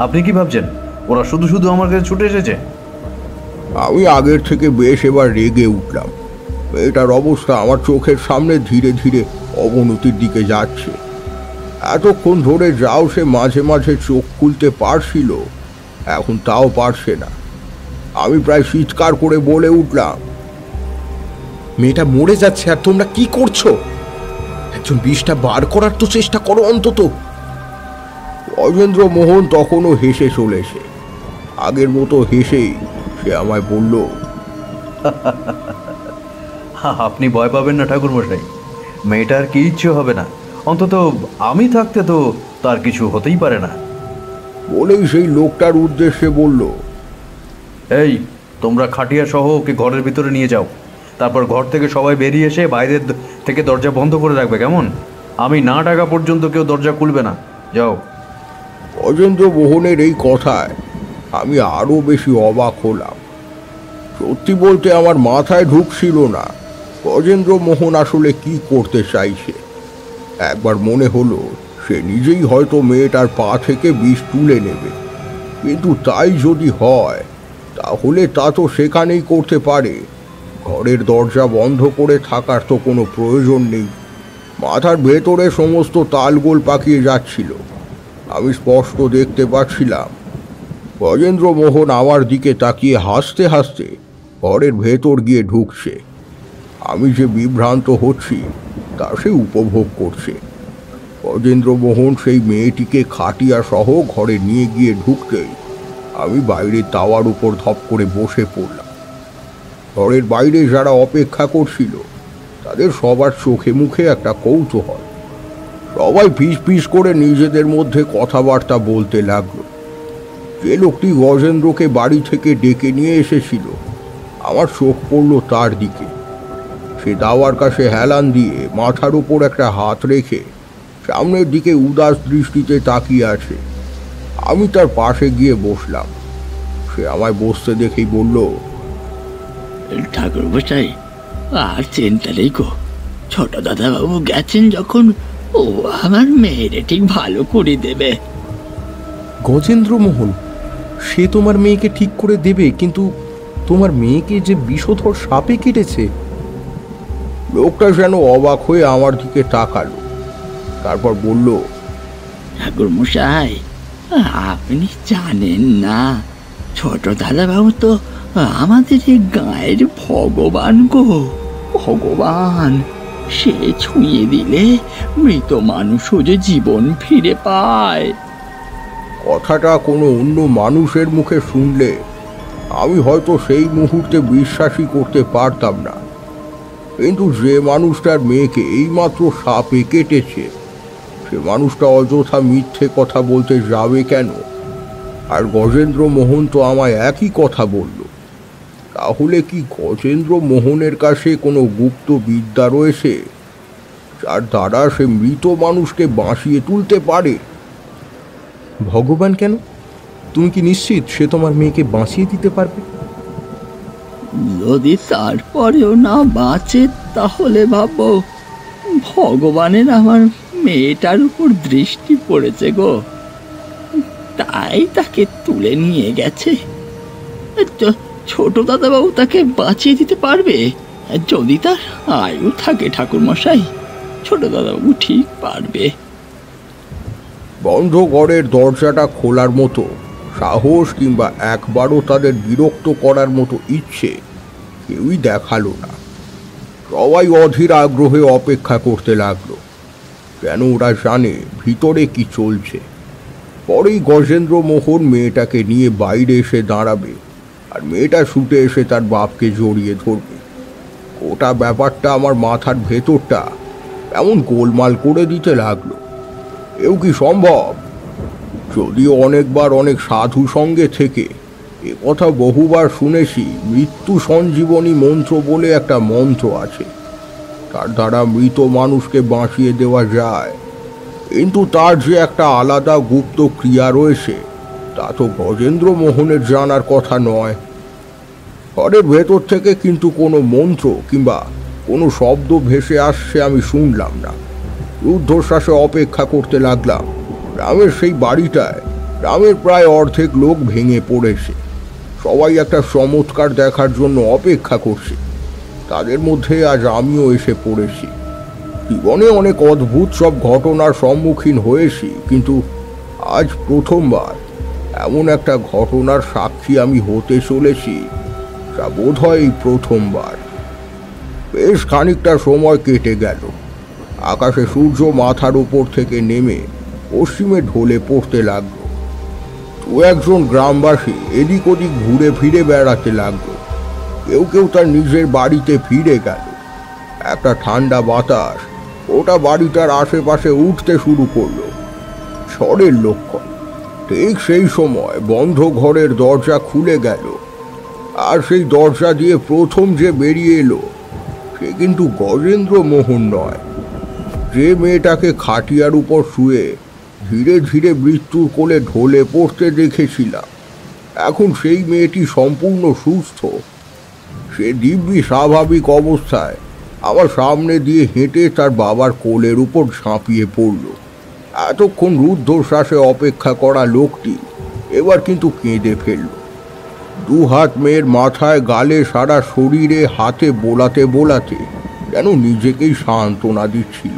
আপনি কি ভাবছেন ওরা শুধু শুধু আমার কাছে ছুটে এসেছে? আমি আগের থেকে বেশ এবার রেগে উঠলাম। মেয়েটার অবস্থা আমার চোখের সামনে ধীরে ধীরে অবনতির দিকে যাচ্ছে। এতক্ষণ ধরে যাও সে মাঝে মাঝে চোখ খুলতে পারছিল, এখন তাও পারছে না। আমি প্রায় চিৎকার করে বলে উঠলাম, মেয়েটা মরে যাচ্ছে আর তোমরা কি করছো? একজন বিষটা বার করার তো চেষ্টা করো অন্তত। গজেন্দ্র মোহন তখনও হেসে চলেছে। আগের মতো হেসেই সে আমায় বলল, আপনি ভয় পাবেন না ঠাকুরমশাই, মেয়েটার কি ইচ্ছে হবে না। অন্তত আমি থাকতে তো তার কিছু হতেই পারে না। বলেই সেই লোকটার উদ্দেশ্যে বলল, এই তোমরা খাটিয়া সহ ওকে ঘরের ভিতরে নিয়ে যাও, তারপর ঘর থেকে সবাই বেরিয়ে এসে বাইরের থেকে দরজা বন্ধ করে রাখবে, কেমন? আমি না ডাকা পর্যন্ত কেউ দরজা খুলবে না, যাও। গজেন্দ্র মোহনের এই কথায় আমি আরো বেশি অবাক হলাম। সত্যি বলতে আমার মাথায় ঢুকছিল না গজেন্দ্র মোহন আসলে কি করতে চাইছে। একবার মনে হলো সে নিজেই হয়তো মেয়েটার পা থেকে বিষ তুলে নেবে, কিন্তু তাই যদি হয় তাহলে তা তো সেখানেই করতে পারে। ঘরের দরজা বন্ধ করে থাকার তো কোনো প্রয়োজন নেই। মাথার ভেতরে সমস্ত তালগোল পাকিয়ে যাচ্ছিল। আমি স্পষ্ট দেখতে পাচ্ছিলাম গজেন্দ্র মোহন আমার দিকে তাকিয়ে হাসতে হাসতে ঘরের ভেতর গিয়ে ঢুকছে। আমি যে বিভ্রান্ত হচ্ছি তা সে উপভোগ করছে। গজেন্দ্র মোহন সেই মেয়েটিকে খাটিয়া সহ ঘরে নিয়ে গিয়ে ঢুকতেই আমি বাইরের তাওয়ার উপর ধপ করে বসে পড়লাম। ঘরের বাইরে যারা অপেক্ষা করছিল তাদের সবার চোখে মুখে একটা কৌতূহল। সবাই ফিস ফিস করে নিজেদের মধ্যে কথাবার্তা বলতে লাগলো। যে লোকটি গজেন্দ্রকে বাড়ি থেকে ডেকে নিয়ে এসেছিল আমার চোখ পড়ল তার দিকে। সে দাওয়ার কাছে হেলান দিয়ে মাথার উপর একটা হাত রেখে সামনের দিকে উদাস দৃষ্টিতে তাকিয়ে আছে। আমি তার পাশে গিয়ে বসলাম। সে আমায় বসতে দেখেই বলল, ঠাকুর মশাই, আর চিন্তা নেই গো। ছোট দাদাবাবু গেছেন যখন, ও আমার মেয়েরে ঠিক ভালো করে দেবে। গজেন্দ্র মোহন সে তোমার মেয়েকে ঠিক করে দেবে, কিন্তু তোমার মেয়েকে যে বিষধর সাপে কেটেছে। লোকটা যেন অবাক হয়ে আমার দিকে তাকালো, তারপর বলল, ঠাকুর মশাই, আপনি জানেন না, ছোট দাদাবাবু তো আমাদের এই গায়ের ভগবান গো, ভগবান। সে ছুঁয়ে দিলে মৃত মানুষও যে জীবন ফিরে পায়। কথাটা কোনো অন্য মানুষের মুখে শুনলে আমি হয়তো সেই মুহূর্তে বিশ্বাসই করতে পারতাম না, কিন্তু যে মানুষটার মেয়েকে এইমাত্র সাপে কেটেছে সে মানুষটা অযথা মিথ্যে কথা বলতে যাবে কেন? আর গজেন্দ্র মোহন তো আমায় একই কথা বলল। তাহলে কি গজেন্দ্র মোহনের কাছে কোনো গুপ্ত বিদ্যা রয়েছে যার দ্বারা সে মৃত মানুষকে বাঁচিয়ে তুলতে পারে? ভগবান কেন? তুমি কি নিশ্চিত সে তোমার মেয়েকে বাঁচিয়ে দিতে পারবে? যদি তারপরেও না বাঁচে তাহলে ভাবো ভগবানের আমার মেয়েটার উপর দৃষ্টি পড়েছে গো, তাই তাকে তুলে নিয়ে গেছে। ছোট দাদাবাবু তাকে বাঁচিয়ে দিতে পারবে যদি তার আয়ু থাকে। ঠাকুর মশাই, ছোট দাদাবাবু ঠিক পারবে। বন্ধ ঘরের দরজাটা খোলার মতো সাহস কিংবা একবারও তাদের বিরক্ত করার মতো ইচ্ছে কেউই দেখালো না। সবাই অধীর আগ্রহে অপেক্ষা করতে লাগলো, কেন ওরা জানে ভিতরে কি চলছে। পরেই গজেন্দ্র মোহন মেয়েটাকে নিয়ে বাইরে এসে দাঁড়াবে আর মেয়েটা ছুটে এসে তার বাপকে জড়িয়ে ধরবে। ওটা ব্যাপারটা আমার মাথার ভেতরটা এমন গোলমাল করে দিতে লাগলো। এও কি সম্ভব? যদিও অনেকবার অনেক সাধু সঙ্গে থেকে এ কথা বহুবার শুনেছি, মৃত্যু সঞ্জীবনী মন্ত্র বলে একটা মন্ত্র আছে, তার দ্বারা মৃত মানুষকে বাঁচিয়ে দেওয়া যায়। কিন্তু তার যে একটা আলাদা গুপ্ত ক্রিয়া রয়েছে তা তো গজেন্দ্র মোহনের জানার কথা নয়। ঘরের ভেতর থেকে কিন্তু কোনো মন্ত্র কিংবা কোনো শব্দ ভেসে আসছে আমি শুনলাম না। রুদ্ধশ্বাসে অপেক্ষা করতে লাগলাম। গ্রামের সেই বাড়িটায় গ্রামের প্রায় অর্ধেক লোক ভেঙে পড়েছে। সবাই একটা চমৎকার দেখার জন্য অপেক্ষা করছে। তাদের মধ্যে আজ আমিও এসে পড়েছি। জীবনে অনেক অদ্ভুত সব ঘটনার সম্মুখীন হয়েছি, কিন্তু আজ প্রথমবার এমন একটা ঘটনার সাক্ষী আমি হতে চলেছি, তা বোধ হয় এই প্রথমবার। বেশ খানিকটা সময় কেটে গেল। আকাশে সূর্য মাথার উপর থেকে নেমে পশ্চিমে ঢলে পড়তে লাগলো। দু একজন গ্রামবাসী এদিক ওদিক ঘুরে ফিরে বেড়াতে লাগলো। কেউ কেউ তার নিজের বাড়িতে ফিরে গেল। একটা ঠান্ডা বাতাস ওটা বাড়িটার আশেপাশে উঠতে শুরু করলো। ঝড়ের লক্ষণ। ঠিক সেই সময় বন্ধ ঘরের দরজা খুলে গেল, আর সেই দরজা দিয়ে প্রথম যে বেরিয়ে এলো সে কিন্তু গজেন্দ্র মোহন নয়। যে মেয়েটাকে খাটিয়ার উপর শুয়ে ধীরে ধীরে মৃত্যুর কোলে ঢলে পড়তে দেখেছিলাম, এখন সেই মেয়েটি সম্পূর্ণ সুস্থ। সে দিব্যি স্বাভাবিক অবস্থায় আমার সামনে দিয়ে হেঁটে তার বাবার কোলের উপর ঝাঁপিয়ে পড়ল। এতক্ষণ রুদ্ধশ্বাসে অপেক্ষা করা লোকটি এবার কিন্তু কেঁদে ফেলল। দু হাত মেয়ের মাথায়, গালে, সারা শরীরে হাতে বোলাতে বোলাতে যেন নিজেকেই সান্ত্বনা দিচ্ছিল।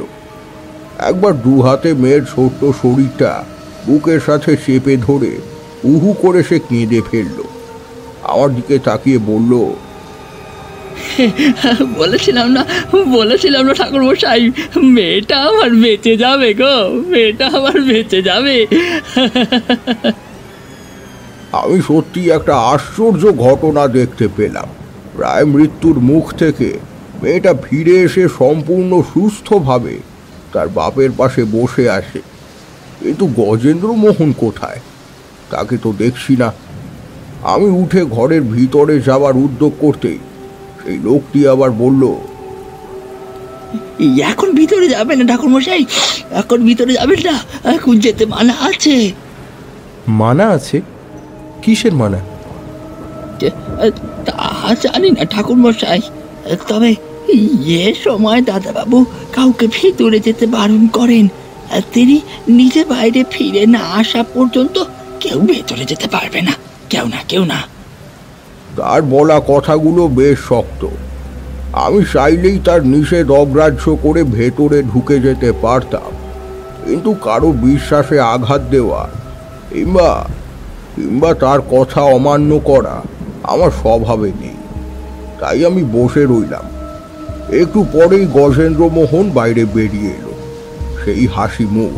একবার দু হাতে মেয়ের ছোট্ট শরীরটা বুকের সাথে চেপে ধরে উহু করে সে কেঁদে ফেলল। আমার দিকে তাকিয়ে বলল, বলেছিলাম না ঠাকুর মশাই, মেয়েটা আমার বেঁচে যাবে গো, মেয়েটা আমার বেঁচে যাবে। আমি সত্যি একটা আশ্চর্য ঘটনা দেখতে পেলাম। প্রায় মৃত্যুর মুখ থেকে মেয়েটা ফিরে এসে সম্পূর্ণ সুস্থভাবে তার বাপের পাশে বসে আসে। কিন্তু গজেন্দ্র মোহন কোথায়? তাকে তো দেখছি না। আমি উঠে ঘরের ভিতরে যাওয়ার উদ্যোগ করতেই সেই লোকটি আবার বলল, এখন ভিতরে যাবেন না ঠাকুর মশাই, এখন ভিতরে যাবেন না, এখন যেতে মানা আছে। মানা আছে? কিসের মানা? তা জানি না ঠাকুর মশাই, তবে এ সময় দাদাবাবু কাউকে ভিতরে যেতে বারণ করেন। তিনি নিজে বাইরে ফিরে না আসা পর্যন্ত কেউ ভেতরে যেতে পারবে না, কেউ না। তার বলা কথাগুলো বেশ শক্ত। আমি চাইলেই তার নিষেধ অগ্রাহ্য করে ভেতরে ঢুকে যেতে পারতাম, কিন্তু কারো বিশ্বাসে আঘাত দেওয়া কিংবা তার কথা অমান্য করা আমার স্বভাবে নেই। তাই আমি বসে রইলাম। একটু পরেই গজেন্দ্র মোহন বাইরে বেরিয়ে এলো। সেই হাসি মুখ,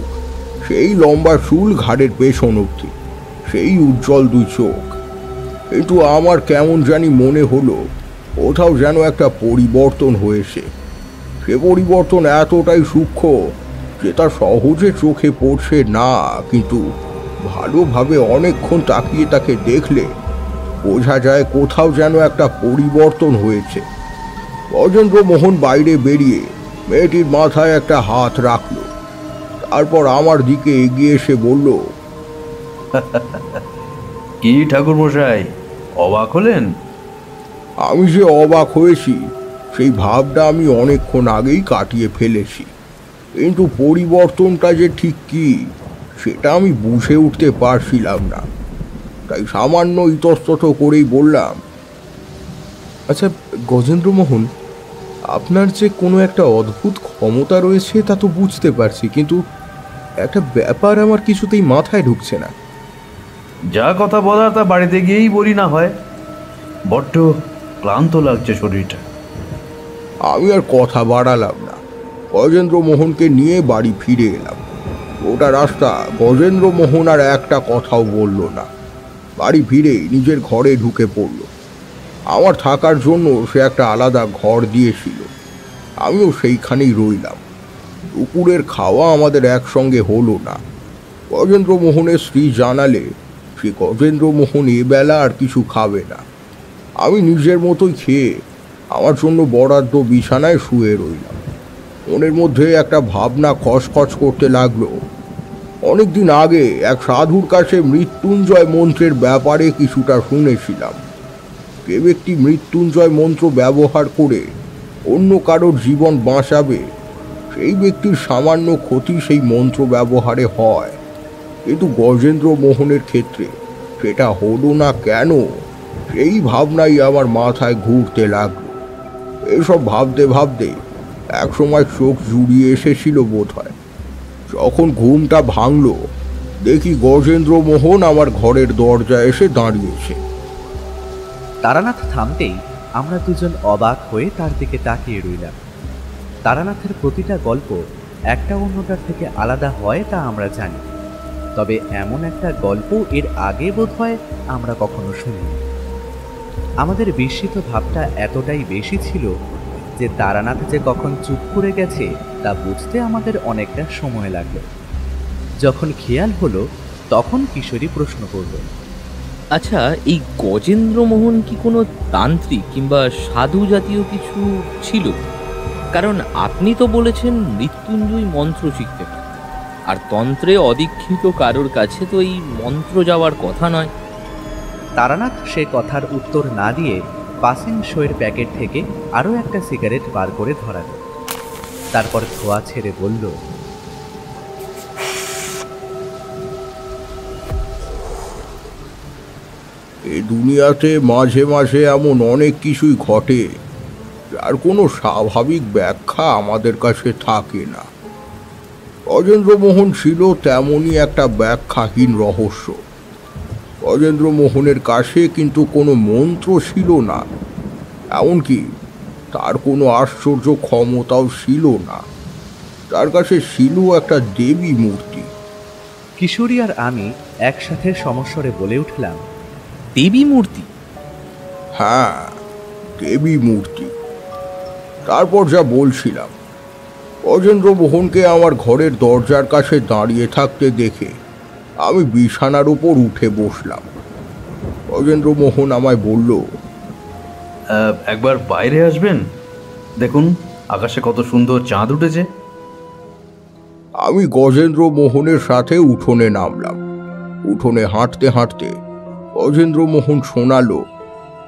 সেই লম্বা চুল ঘাড়ের পেছন অবধি, সেই উজ্জ্বল দুই চোখ। কিন্তু আমার কেমন জানি মনে হলো কোথাও যেন একটা পরিবর্তন হয়েছে। সে পরিবর্তন এতটাই সূক্ষ্ম যে তা সহজে চোখে পড়ছে না, কিন্তু ভালোভাবে অনেকক্ষণ তাকিয়ে তাকে দেখলে বোঝা যায় কোথাও যেন একটা পরিবর্তন হয়েছে। গজেন্দ্র মোহন বাইরে বেরিয়ে মেয়েটির মাথায় একটা হাত রাখল, তারপর আমার দিকে এগিয়ে এসে বলল, কি ঠাকুর মশাই, অবাক হলেন? আমি যে অবাক হয়েছি সেই ভাবটা আমি অনেকক্ষণ আগেই কাটিয়ে ফেলেছি, কিন্তু পরিবর্তনটা যে ঠিক কি সেটা আমি বুঝে উঠতে পারছিলাম না। তাই সামান্য ইতস্তত করেই বললাম, আচ্ছা গজেন্দ্র মোহন, আপনার যে কোনো একটা অদ্ভুত ক্ষমতা রয়েছে তা তো বুঝতে পারছি, কিন্তু একটা ব্যাপার আমার কিছুতেই মাথায় ঢুকছে না। যা কথা বলার তা বাড়িতে গিয়েই বলি না হয়। বড্ড ক্লান্ত লাগছে শরীরটা। আমি আর কথা বাড়ালাম না। গজেন্দ্র মোহনকে নিয়ে বাড়ি ফিরে এলাম। ওটা রাস্তা গজেন্দ্র মোহন আর একটা কথাও বলল না। বাড়ি ফিরেই নিজের ঘরে ঢুকে পড়ল। আমার থাকার জন্য সে একটা আলাদা ঘর দিয়েছিল, আমিও সেইখানেই রইলাম। দুপুরের খাওয়া আমাদের একসঙ্গে হলো না। গজেন্দ্রমোহনের স্ত্রী জানালে সে গজেন্দ্রমোহন এবেলা আর কিছু খাবে না। আমি নিজের মতোই খেয়ে আমার জন্য বরাদ্দ বিছানায় শুয়ে রইলাম। মনের মধ্যে একটা ভাবনা খসখস করতে লাগলো। অনেকদিন আগে এক সাধুর কাছে মৃত্যুঞ্জয় মন্ত্রের ব্যাপারে কিছুটা শুনেছিলাম। যে ব্যক্তি মৃত্যুঞ্জয় মন্ত্র ব্যবহার করে অন্য কারোর জীবন বাঁচাবে, সেই ব্যক্তির সামান্য ক্ষতি সেই মন্ত্র ব্যবহারে হয়। কিন্তু গজেন্দ্রমোহনের ক্ষেত্রে সেটা হলো না কেন, সেই ভাবনাই আমার মাথায় ঘুরতে লাগলো। এসব ভাবতে ভাবতে একসময় চোখ জুড়িয়ে এসেছিল বোধ হয়। যখন ঘুমটা ভাঙল, দেখি গজেন্দ্রমোহন আমার ঘরের দরজায় এসে দাঁড়িয়েছে। তারানাথ থামতেই আমরা দুজন অবাক হয়ে তার দিকে তাকিয়ে রইলাম। তারানাথের প্রতিটা গল্প একটা অন্যটার থেকে আলাদা হয় তা আমরা জানি, তবে এমন একটা গল্প এর আগে বোধহয় আমরা কখনো শুনিনি। আমাদের বিস্মিত ভাবটা এতটাই বেশি ছিল যে তারানাথ যে কখন চুপ করে গেছে তা বুঝতে আমাদের অনেকটা সময় লাগলো। যখন খেয়াল হলো তখন কিশোরী প্রশ্ন করল, আচ্ছা, এই গজেন্দ্রমোহন কি কোনো তান্ত্রিক কিংবা সাধু জাতীয় কিছু ছিল? কারণ আপনি তো বলেছেন মৃত্যুঞ্জয় মন্ত্র শিখতে পারেন, আর তন্ত্রে অদীক্ষিত কারোর কাছে তো এই মন্ত্র যাওয়ার কথা নয়। তারানাথ সে কথার উত্তর না দিয়ে পাসিং শোয়ের প্যাকেট থেকে আরও একটা সিগারেট বার করে ধরাল। তারপর ধোয়া ছেড়ে বলল, এই দুনিয়াতে মাঝে মাঝে এমন অনেক কিছুই ঘটে যার কোনো স্বাভাবিক ব্যাখ্যা আমাদের কাছে থাকে না। গজেন্দ্রমোহন ছিল তেমনই একটা ব্যাখ্যাহীন রহস্য। গজেন্দ্রমোহনের কাছে কিন্তু কোনো মন্ত্র ছিল না, এমনকি তার কোনো আশ্চর্য ক্ষমতাও ছিল না। তার কাছে ছিল একটা দেবী মূর্তি। কিশোরী আর আমি একসাথে সমস্বরে বলে উঠলাম, দেবী মূর্তি? হ্যাঁ, দেবী মূর্তি। তারপর যা বলছিলাম, গজেন্দ্রমোহনকে আমার ঘরের দরজার কাছে দাঁড়িয়ে থাকতে দেখে আমি বিছানার উপর উঠে বসলাম। গজেন্দ্রমোহন আমায় বলল, একবার বাইরে আসবেন, দেখুন আকাশে কত সুন্দর চাঁদ উঠেছে। আমি গজেন্দ্রমোহনের সাথে উঠোনে নামলাম। উঠোনে হাঁটতে হাঁটতে গজেন্দ্রমোহন শোনালো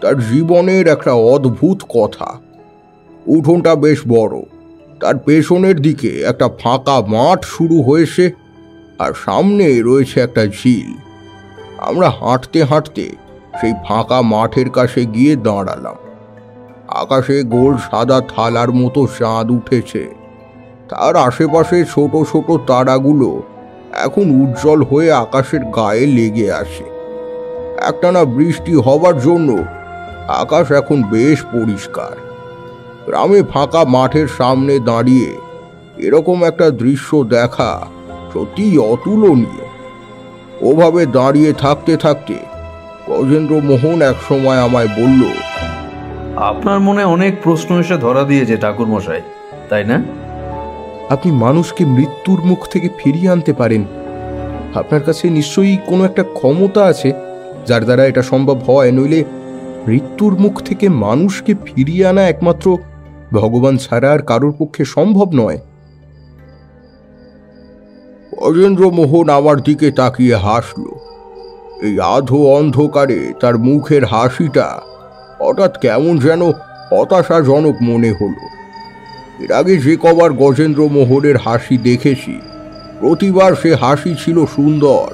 তার জীবনের একটা অদ্ভুত কথা। উঠোনটা বেশ বড়, তার পেছনের দিকে একটা ফাঁকা মাঠ শুরু হয়েছে, আর সামনে রয়েছে একটা ঝিল। আমরা হাঁটতে হাঁটতে সেই ফাঁকা মাঠের কাছে গিয়ে দাঁড়ালাম। আকাশে গোল সাদা থালার মতো চাঁদ উঠেছে। তার আশেপাশে ছোট ছোট তারাগুলো এখন উজ্জ্বল হয়ে আকাশের গায়ে লেগে আসে। একটানা বৃষ্টি হবার জন্য আকাশ এখন বেশ পরিষ্কার। গ্রামে ফাঁকা মাঠের সামনে দাঁড়িয়ে এরকম একটা দৃশ্য দেখা সত্যিই অতুলনীয়। ওভাবে দাঁড়িয়ে থাকতে থাকতে গজেন্দ্রমোহন এক সময় আমায় বলল, আপনার মনে অনেক প্রশ্ন এসে ধরা দিয়েছে ঠাকুরমশাই, তাই না? আপনি মানুষকে মৃত্যুর মুখ থেকে ফিরিয়ে আনতে পারেন। আপনার কাছে নিশ্চয়ই কোনো একটা ক্ষমতা আছে যার দ্বারা এটা সম্ভব হয়, নইলে মৃত্যুর মুখ থেকে মানুষকে ফিরিয়ে আনা একমাত্র ভগবান ছাড়া আর কারোর পক্ষে সম্ভব নয়। গজেন্দ্রমোহন আমার দিকে তাকিয়ে হাসল। এই আধো অন্ধকারে তার মুখের হাসিটা হঠাৎ কেমন যেন হতাশাজনক মনে হলো। এর আগে যে কবার গজেন্দ্রমোহনের হাসি দেখেছি, প্রতিবার সে হাসি ছিল সুন্দর।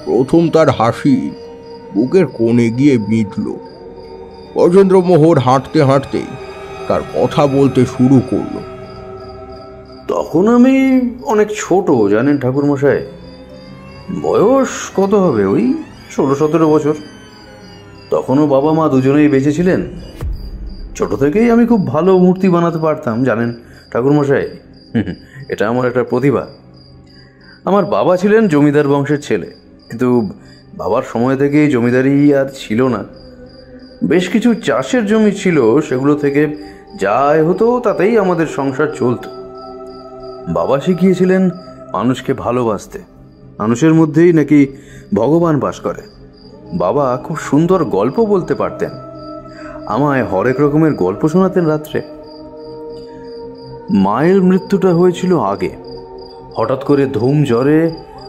প্রথম তার হাসি বুকের কোণে গিয়ে বিঁধল। গজেন্দ্রমোহন হাঁটতে হাঁটতেই তার কথা বলতে শুরু করলো। তখন আমি অনেক ছোট, জানেন ঠাকুরমশাই, বয়স কত হবে, ওই 16-17 বছর। তখনও বাবা মা দুজনেই বেঁচে ছিলেন। ছোট থেকেই আমি খুব ভালো মূর্তি বানাতে পারতাম, জানেন ঠাকুরমশাই। এটা আমার একটা প্রতিভা। আমার বাবা ছিলেন জমিদার বংশের ছেলে, কিন্তু বাবার সময় থেকেই জমিদারি আর ছিল না। বেশ কিছু চাষের জমি ছিল, সেগুলো থেকে যা আয় হতো তাতেই আমাদের সংসার চলত। বাবা শিখিয়েছিলেন মানুষকে ভালোবাসতে, মানুষের মধ্যেই নাকি ভগবান বাস করে। বাবা খুব সুন্দর গল্প বলতে পারতেন, আমায় হরেক রকমের গল্প শোনাতেন রাত্রে। মায়ের মৃত্যুটা হয়েছিল আগে, হঠাৎ করে ধুম জ্বরে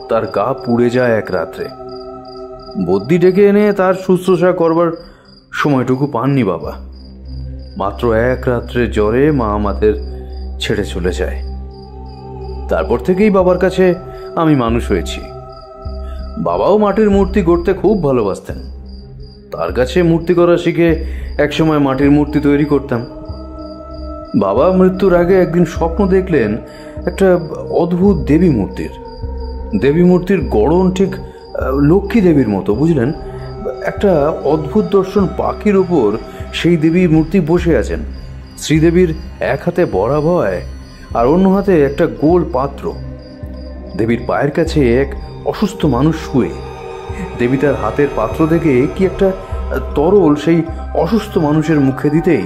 তার গা পুড়ে যায় এক রাত্রে। বদ্যি ডেকে এনে তার শুশ্রূষা করবার সময়টুকু পাননি বাবা। মাত্র এক রাত্রে জ্বরে মা আমাদের ছেড়ে চলে যায়। তারপর থেকেই বাবার কাছে আমি মানুষ হয়েছি। বাবাও মাটির মূর্তি গড়তে খুব ভালোবাসতেন। তার কাছে মূর্তি করা শিখে একসময় মাটির মূর্তি তৈরি করতাম। বাবা মৃত্যুর আগে একদিন স্বপ্ন দেখলেন একটা অদ্ভুত দেবী মূর্তির। দেবী মূর্তির গড়ন ঠিক লক্ষ্মী দেবীর মতো, বুঝলেন? একটা অদ্ভুত দর্শন পাখির উপর সেই দেবী মূর্তি বসে আছেন। শ্রীদেবীর এক হাতে বরাভয় আর অন্য হাতে একটা গোল পাত্র। দেবীর পায়ের কাছে এক অসুস্থ মানুষ শুয়ে। দেবী তার হাতের পাত্র দেখে কি একটা তরল সেই অসুস্থ মানুষের মুখে দিতেই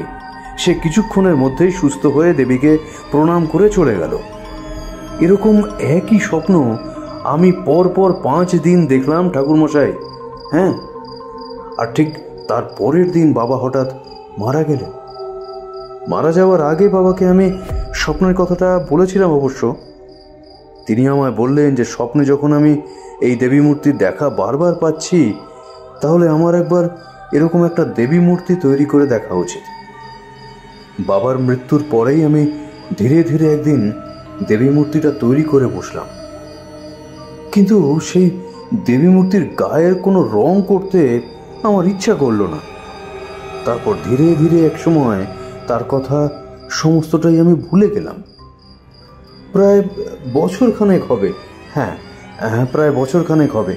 সে কিছুক্ষণের মধ্যেই সুস্থ হয়ে দেবীকে প্রণাম করে চলে গেল। এরকম একই স্বপ্ন আমি পরপর 5 দিন দেখলাম ঠাকুরমশাই। হ্যাঁ, আর ঠিক তার পরের দিন বাবা হঠাৎ মারা গেলেন। মারা যাওয়ার আগে বাবাকে আমি স্বপ্নের কথাটা বলেছিলাম অবশ্য। তিনি আমায় বললেন যে স্বপ্নে যখন আমি এই দেবী মূর্তির দেখা বারবার পাচ্ছি, তাহলে আমার একবার এরকম একটা দেবী মূর্তি তৈরি করে দেখা উচিত। বাবার মৃত্যুর পরেই আমি ধীরে ধীরে একদিন দেবী মূর্তিটা তৈরি করে বসলাম। কিন্তু সেই দেবী মূর্তির গায়ের কোনো রং করতে আমার ইচ্ছা করলো না। তারপর ধীরে ধীরে এক সময় তার কথা সমস্তটাই আমি ভুলে গেলাম। প্রায় বছরখানেক হবে, হ্যাঁ প্রায় বছরখানেক হবে।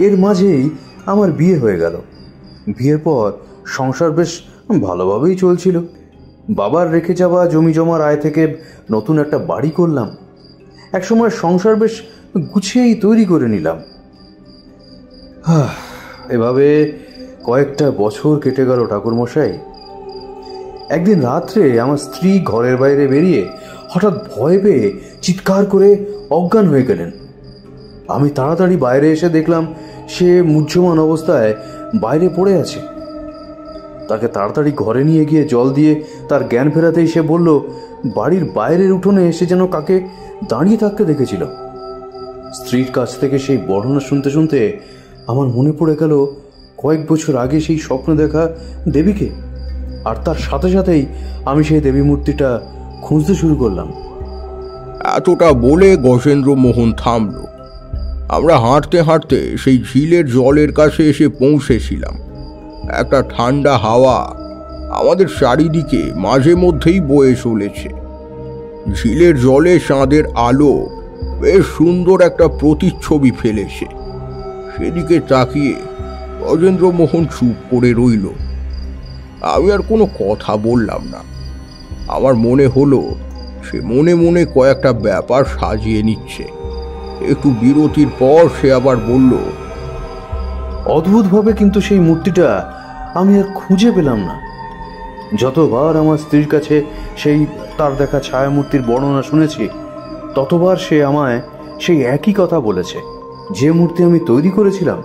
এর মাঝেই আমার বিয়ে হয়ে গেল। বিয়ের পর সংসার বেশ ভালোভাবেই চলছিল। বাবার রেখে যাওয়া জমি জমার আয় থেকে নতুন একটা বাড়ি করলাম। একসময় সংসার বেশ গুছিয়েই তৈরি করে নিলাম। এভাবে কয়েকটা বছর কেটে গেল ঠাকুরমশাই। একদিন রাত্রে আমার স্ত্রী ঘরের বাইরে বেরিয়ে হঠাৎ ভয় পেয়ে চিৎকার করে অজ্ঞান হয়ে গেলেন। আমি তাড়াতাড়ি বাইরে এসে দেখলাম সে মুহ্যমান অবস্থায় বাইরে পড়ে আছে। তাকে তাড়াতাড়ি ঘরে নিয়ে গিয়ে জল দিয়ে তার জ্ঞান ফেরাতেই সে বলল বাড়ির বাইরের উঠোনে এসে যেন কাকে দাঁড়িয়ে থাকতে দেখেছিল। স্ত্রীর কাছ থেকে সেই বর্ণনা শুনতে শুনতে আমার মনে পড়ে গেল কয়েক বছর আগে সেই স্বপ্ন দেখা দেবীকে। আর তার সাথে সাথেই আমি সেই দেবী মূর্তিটা খুঁজতে শুরু করলাম। এতটা বলে গজেন্দ্রমোহন থামল। আমরা হাঁটতে হাঁটতে সেই ঝিলের জলের কাছে এসে পৌঁছেছিলাম। একটা ঠান্ডা হাওয়া আমাদের চারিদিকে মাঝে মধ্যেই বয়ে চলেছে। ঝিলের জলে চাঁদের আলো বেশ সুন্দর একটা প্রতিচ্ছবি ফেলেছে। সেদিকে তাকিয়ে গজেন্দ্রমোহন চুপ করে রইল। আমি আর কোনো কথা বললাম না। আমার মনে হলো সে মনে মনে কয়েকটা ব্যাপার সাজিয়ে নিচ্ছে। একটু বিরতির পর সে আবার বলল, অদ্ভুতভাবে কিন্তু সেই মূর্তিটা আমি আর খুঁজে পেলাম না। যতবার আমার স্ত্রীর কাছে সেই তার দেখা ছায়ামূর্তির বর্ণনা শুনেছি, ততবার সে আমায় সেই একই কথা বলেছে। যে মূর্তি আমি তৈরি করেছিলাম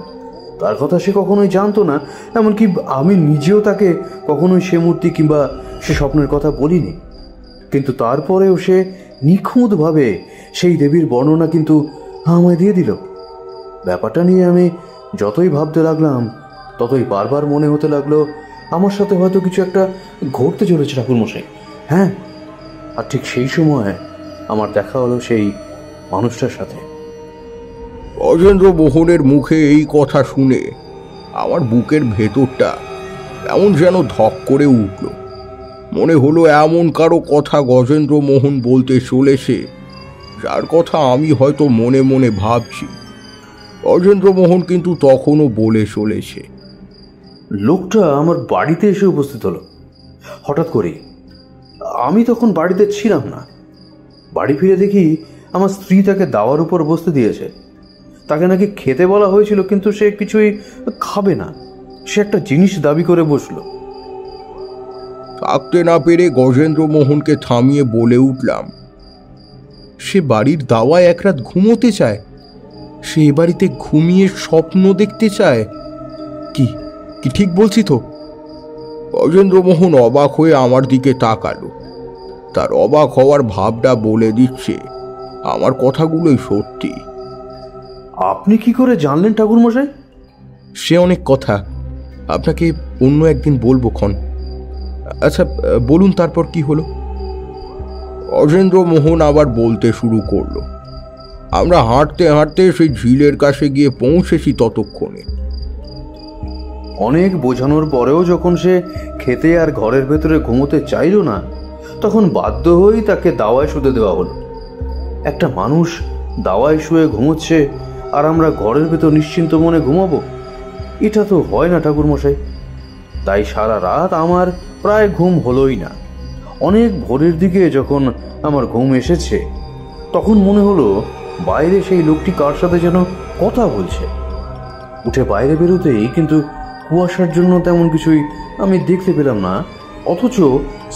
তার কথা সে কখনোই জানতো না, এমনকি আমি নিজেও তাকে কখনোই সে মূর্তি কিংবা সে স্বপ্নের কথা বলিনি। কিন্তু তারপরেও সে নিখুঁতভাবে সেই দেবীর বর্ণনা কিন্তু আমায় দিয়ে দিল। ব্যাপারটা নিয়ে আমি যতই ভাবতে লাগলাম, ততই বারবার মনে হতে লাগলো আমার সাথে হয়তো কিছু একটা ঘটতে চলেছে ঠাকুরমশাই। হ্যাঁ, আর ঠিক সেই সময় আমার দেখা হলো সেই মানুষটার সাথে। গজেন্দ্রমোহনের মুখে এই কথা শুনে আমার বুকের ভেতরটা এমন যেন ধক করে উঠল। মনে হলো এমন কারো কথা গজেন্দ্রমোহন বলতে চলেছে যার কথা আমি হয়তো মনে মনে ভাবছি। গজেন্দ্রমোহন কিন্তু তখনও বলে চলেছে। লোকটা আমার বাড়িতে এসে উপস্থিত হলো হঠাৎ করেই। আমি তখন বাড়িতে ছিলাম না। বাড়ি ফিরে দেখি আমার স্ত্রী তাকে দাওয়ার উপর বসতে দিয়েছে। তাকে নাকি খেতে বলা হয়েছিল, কিন্তু সে কিছুই খাবে না। সে একটা জিনিস দাবি করে বসলো। থাকতে না পেরে গজেন্দ্রমোহনকে থামিয়ে বলে উঠলাম, সে বাড়ির দাওয়ায় এক রাত ঘুমোতে চায়। সে এ বাড়িতে ঘুমিয়ে স্বপ্ন দেখতে চায়? কি কি ঠিক বলছি তো? গজেন্দ্রমোহন অবাক হয়ে আমার দিকে তাকালো। তার অবাক হওয়ার ভাবটা বলে দিচ্ছে আমার কথাগুলোই সত্যি। আপনি কি করে জানলেন ঠাকুরমশাই? সে অনেক কথা, আপনাকে অন্য একদিন বলবো ক্ষণ। আচ্ছা বলুন, তারপর কি হলো? গজেন্দ্রমোহন আবার বলতে শুরু করলো, আমরা হাঁটতে হাঁটতে সেই ঝিলের কাছে গিয়ে পৌঁছেছি। ততক্ষণে অনেক বোঝানোর পরেও যখন সে খেতে আর ঘরের ভেতরে ঘুমোতে চাইল না, তখন বাধ্য হয়েই তাকে দাওয়ায় শুতে দেওয়া হলো। একটা মানুষ দাওয়ায় শুয়ে ঘুমোচ্ছে আর আমরা ঘরের ভেতর নিশ্চিন্ত মনে ঘুমাবো? এটা তো হয় না ঠাকুরমশাই। তাই সারা রাত আমার প্রায় ঘুম হলোই না। অনেক ভোরের দিকে যখন আমার ঘুম এসেছে, তখন মনে হলো বাইরে সেই লোকটি কার সাথে যেন কথা বলছে। উঠে বাইরে বেরোতেই কিন্তু কুয়াশার জন্য তেমন কিছুই আমি দেখতে পেলাম না, অথচ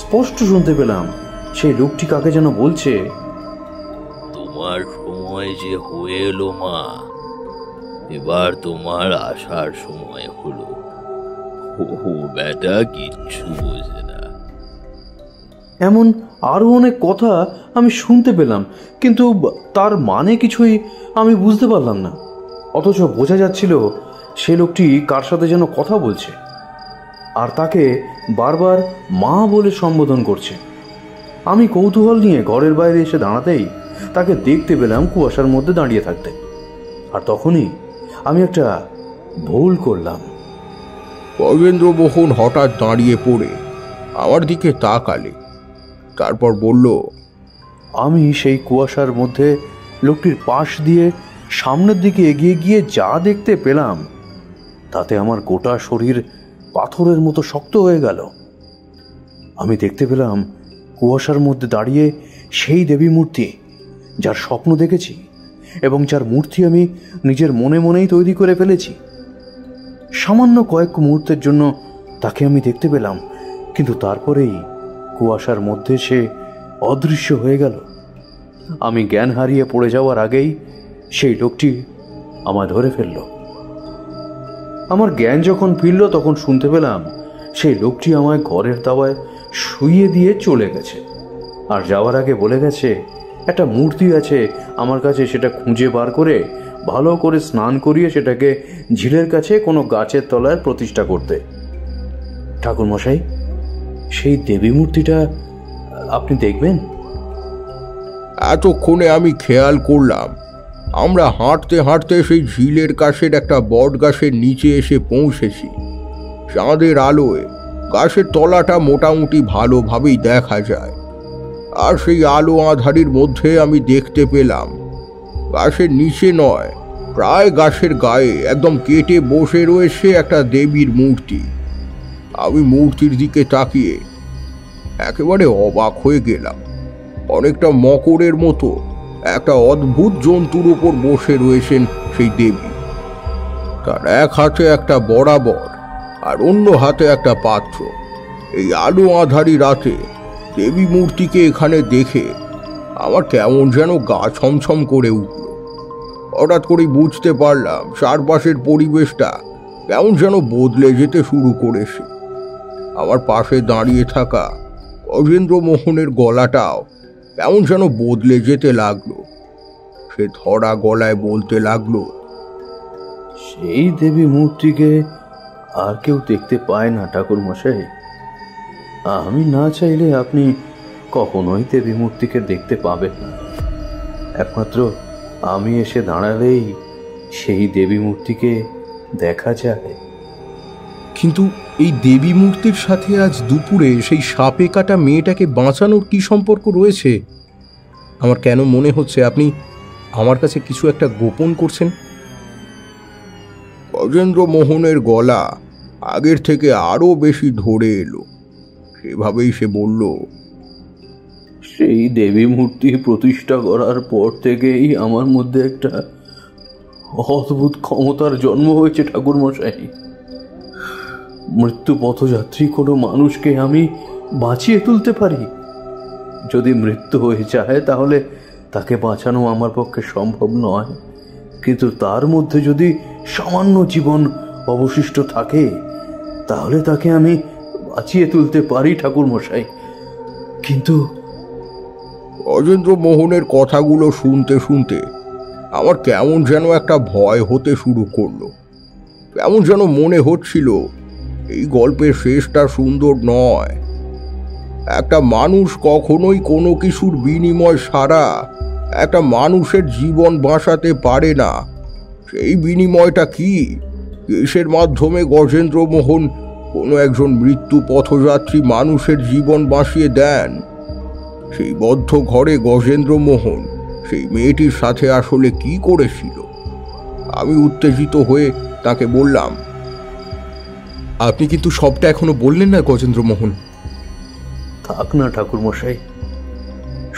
স্পষ্ট শুনতে পেলাম সেই লোকটি কাকে যেন বলছে, তোমার সময় যে হয়ে এলো মা, এবার তোমার আসার সময় হলো। ও বেটা কিচ্ছু বোঝে না। এমন আরো অনেক কথা আমি শুনতে পেলাম, কিন্তু তার মানে কিছুই আমি বুঝতে পারলাম না। অথচ বোঝা যাচ্ছিল সে লোকটি কার সাথে যেন কথা বলছে আর তাকে বারবার মা বলে সম্বোধন করছে। আমি কৌতূহল নিয়ে ঘরের বাইরে এসে দাঁড়াতেই তাকে দেখতে পেলাম কুয়াশার মধ্যে দাঁড়িয়ে থাকতে। আর তখনই আমি একটা ভুল করলাম। গজেন্দ্রমোহন হঠাৎ দাঁড়িয়ে পড়ে আমার দিকে তাকালে, তারপর বলল, আমি সেই কুয়াশার মধ্যে লোকটির পাশ দিয়ে সামনের দিকে এগিয়ে গিয়ে যা দেখতে পেলাম, তাতে আমার গোটা শরীর পাথরের মতো শক্ত হয়ে গেল। আমি দেখতে পেলাম কুয়াশার মধ্যে দাঁড়িয়ে সেই দেবী মূর্তি, যার স্বপ্ন দেখেছি এবং যার মূর্তি আমি নিজের মনে মনেই তৈরি করে ফেলেছি। সামান্য কয়েক মুহূর্তের জন্য তাকে আমি দেখতে পেলাম, কিন্তু তারপরেই কুয়াশার মধ্যে সে অদৃশ্য হয়ে গেল। আমি জ্ঞান হারিয়ে পড়ে যাওয়ার আগেই সেই লোকটি আমায় ধরে ফেলল। আমার জ্ঞান যখন ফিরল, তখন শুনতে পেলাম সেই লোকটি আমায় ঘরের দাওয়ায় শুইয়ে দিয়ে চলে গেছে, আর যাওয়ার আগে বলে গেছে একটা মূর্তি আছে আমার কাছে, সেটা খুঁজে বার করে ভালো করে স্নান করিয়ে সেটাকে ঝিলের কাছে কোনো গাছের তলায় প্রতিষ্ঠা করতে। ঠাকুরমশাই, সেই দেবী মূর্তিটা আপনি দেখবেন? এতক্ষণে আমি খেয়াল করলাম আমরা হাঁটতে হাঁটতে সেই ঝিলের কাছের একটা বট গাছের নিচে এসে পৌঁছেছি। চাঁদের আলোয় গাছের তলাটা মোটামুটি ভালোভাবেই দেখা যায়, আর সেই আলো আঁধারির মধ্যে আমি দেখতে পেলাম গাছের নিচে নয়, প্রায় গাছের গায়ে একদম কেটে বসে রয়েছে একটা দেবীর মূর্তি। আমি মূর্তির দিকে তাকিয়ে একেবারে অবাক হয়ে গেলাম। অনেকটা মকরের মতো একটা অদ্ভুত জন্তুর উপর বসে রয়েছেন সেই দেবী। তার এক হাতে একটা বরাবর আর অন্য হাতে একটা পাত্র। এই আলো আঁধারি রাতে দেবী মূর্তিকে এখানে দেখে আমার কেমন যেন গা ছমছম করে উঠল। হঠাৎ করেই বুঝতে পারলাম চারপাশের পরিবেশটা কেমন যেন বদলে যেতে শুরু করেছে। আমার পাশে দাঁড়িয়ে থাকা গজেন্দ্রমোহনের গলাটাও কেমন যেন বদলে যেতে লাগলো। সে ধরা গলায় বলতে লাগলো, সেই দেবী মূর্তিকে আর কেউ দেখতে পায় না ঠাকুরমশাই। আমি না চাইলে আপনি কখনোই দেবী মূর্তিকে দেখতে পাবেন না। একমাত্র আমি এসে দাঁড়ালেই সেই দেবী মূর্তিকে দেখা যায়। কিন্তু এই দেবী মূর্তির সাথে আজ দুপুরে সেই সাপে কাটা মেয়েটাকে বাঁচানোর কি সম্পর্ক রয়েছে? আমার কেন মনে হচ্ছে আপনি আমার কাছে কিছু একটা গোপন করছেন। গজেন্দ্রমোহনের গলা আগের থেকে আরো বেশি ধরে এলো। সেভাবেই সে বলল, সেই দেবী মূর্তি প্রতিষ্ঠা করার পর থেকেই আমার মধ্যে একটা অদ্ভুত ক্ষমতার জন্ম হয়েছে ঠাকুরমশাই। মৃত্যু পথযাত্রী কোনো মানুষকে আমি বাঁচিয়ে তুলতে পারি। যদি মৃত্যু হয়ে যায় তাহলে তাকে বাঁচানো আমার পক্ষে সম্ভব নয়, কিন্তু তার মধ্যে যদি সামান্য জীবন অবশিষ্ট থাকে তাহলে তাকে আমি বাঁচিয়ে তুলতে পারি ঠাকুর মশাই। কিন্তু গজেন্দ্র মোহনের কথাগুলো শুনতে শুনতে আমার কেমন যেন একটা ভয় হতে শুরু করলো। কেমন যেন মনে হচ্ছিল এই গল্পের শেষটা সুন্দর নয়। একটা মানুষ কখনোই কোনো কিছুর বিনিময় ছাড়া একটা মানুষের জীবন বাঁচাতে পারে না। সেই বিনিময়টা কি? কিসের মাধ্যমে গজেন্দ্র মোহন কোনো একজন মৃত্যু পথযাত্রী মানুষের জীবন বাঁচিয়ে দেন? সেই বদ্ধ ঘরে গজেন্দ্র মোহন সেই মেয়েটির সাথে আসলে কি করেছিল? আমি উত্তেজিত হয়ে তাকে বললাম, আপনি কিন্তু সবটা এখনো বললেন না গজেন্দ্র মোহন। থাক না ঠাকুর মশাই,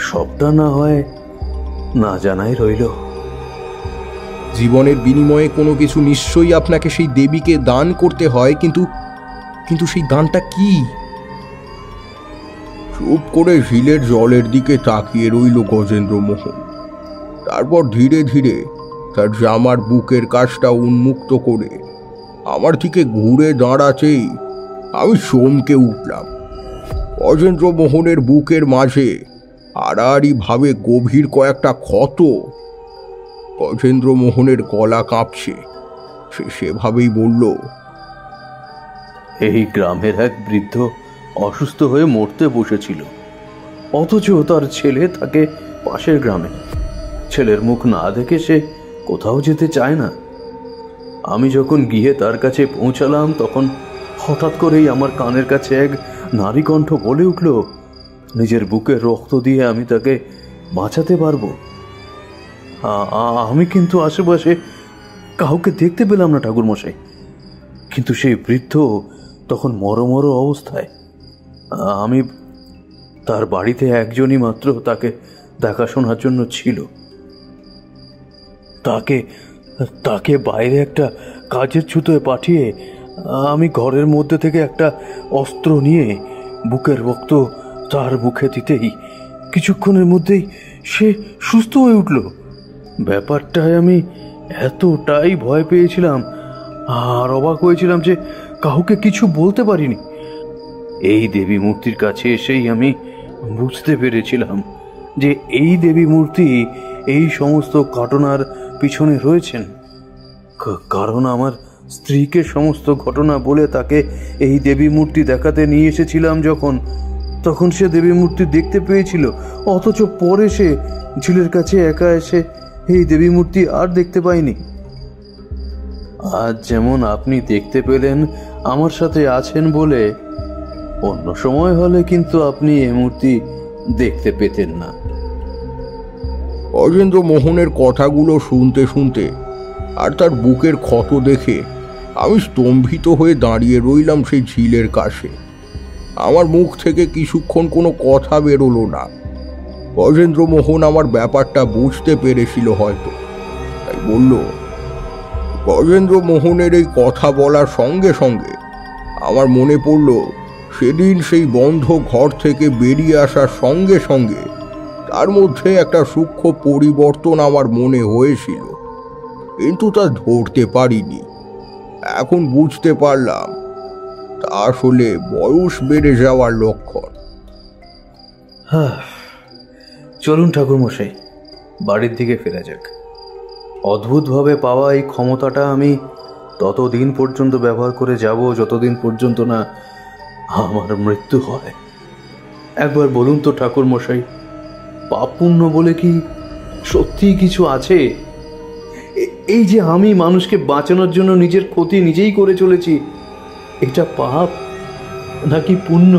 সবটা না হয় না জানাই রইল। জীবনের বিনিময়ে কোনো কিছু নিশ্চয়ই আপনাকে সেই দেবীকে দান করতে হয়, কিন্তু কিন্তু সেই দানটা কি? চুপ করে ঝিলের জলের দিকে তাকিয়ে রইল গজেন্দ্র মোহন। তারপর ধীরে ধীরে তার জামার বুকের কাছটা উন্মুক্ত করে আমার দিকে ঘুরে দাঁড়াতেই আমি চমকে উঠলাম। গজেন্দ্র মোহনের বুকের মাঝে আড়াআড়ি ভাবে গভীর কয়েকটা ক্ষত। গজেন্দ্র মোহনের গলা কাঁপছে। সে সেভাবেই বলল, এই গ্রামের এক বৃদ্ধ অসুস্থ হয়ে মরতে বসেছিল, অথচ তার ছেলে থাকে পাশের গ্রামে। ছেলের মুখ না দেখে সে কোথাও যেতে চায় না। আমি যখন গিয়ে তার কাছে পৌঁছালাম তখন হঠাৎ করেই আমার কানের কাছে এক নারী কণ্ঠ বলে উঠল, নিজের বুকের রক্ত দিয়ে আমি তাকে বাঁচাতে পারবো। আমি কিন্তু আশেপাশে কাউকে দেখতে পেলাম না ঠাকুর মশাই, কিন্তু সেই বৃদ্ধ তখন মরমর অবস্থায়। আমি তার বাড়িতে একজনই মাত্র তাকে দেখাশোনার জন্য ছিল। তাকে বাইরে একটা কাজের ছুতোয় পাঠিয়ে আমি ঘরের মধ্যে থেকে একটা অস্ত্র নিয়ে বুকের রক্ত তার মুখে দিতেই কিছুক্ষণের মধ্যেই সে সুস্থ হয়ে উঠল। ব্যাপারটায় আমি এতটাই ভয় পেয়েছিলাম আর অবাক হয়েছিলাম যে কাউকে কিছু বলতে পারিনি। এই দেবী মূর্তির কাছে এসেই আমি বুঝতে পেরেছিলাম যে এই দেবী মূর্তি এই সমস্ত ঘটনার পিছনে রয়েছেন। কারণ আমার স্ত্রীকে সমস্ত ঘটনা বলে তাকে এই দেবী মূর্তি দেখাতে নিয়ে এসেছিলাম তখন সে দেবী মূর্তি দেখতে পেয়েছিল, অথচ পরে সে ঝিলের কাছে একা এসে এই দেবী মূর্তি আর দেখতে পায়নি। আজ যেমন আপনি দেখতে পেলেন আমার সাথে আছেন বলে, অন্য সময় হলে কিন্তু আপনি এই মূর্তি দেখতে পেতেন না। গজেন্দ্র মোহনের কথাগুলো শুনতে শুনতে আর তার বুকের ক্ষত দেখে আমি স্তম্ভিত হয়ে দাঁড়িয়ে রইলাম সেই ঝিলের কাছে। আমার মুখ থেকে কিছুক্ষণ কোনো কথা বেরোলো না। গজেন্দ্র মোহন আমার ব্যাপারটা বুঝতে পেরেছিল হয়তো, তাই বলল। গজেন্দ্র মোহনের এই কথা বলার সঙ্গে সঙ্গে আমার মনে পড়ল সেদিন সেই বন্ধ ঘর থেকে বেরিয়ে আসার সঙ্গে সঙ্গে তার মধ্যে একটা সূক্ষ্ম পরিবর্তন আমার মনে হয়েছিল, কিন্তু তা ধরতে পারিনি। এখন বুঝতে পারলাম তা আসলে বয়স বেড়ে যাওয়ার লক্ষণ। চলুন ঠাকুর মশাই, বাড়ির দিকে ফেরা যাক। অদ্ভুতভাবে পাওয়া এই ক্ষমতাটা আমি ততদিন পর্যন্ত ব্যবহার করে যাব যতদিন পর্যন্ত না আমার মৃত্যু হয়। একবার বলুন তো ঠাকুর মশাই, পাপ পুণ্য বলে কি সত্যিই কিছু আছে? এই যে আমি মানুষকে বাঁচানোর জন্য নিজের ক্ষতি নিজেই করে চলেছি, এটা পাপ নাকি পুণ্য?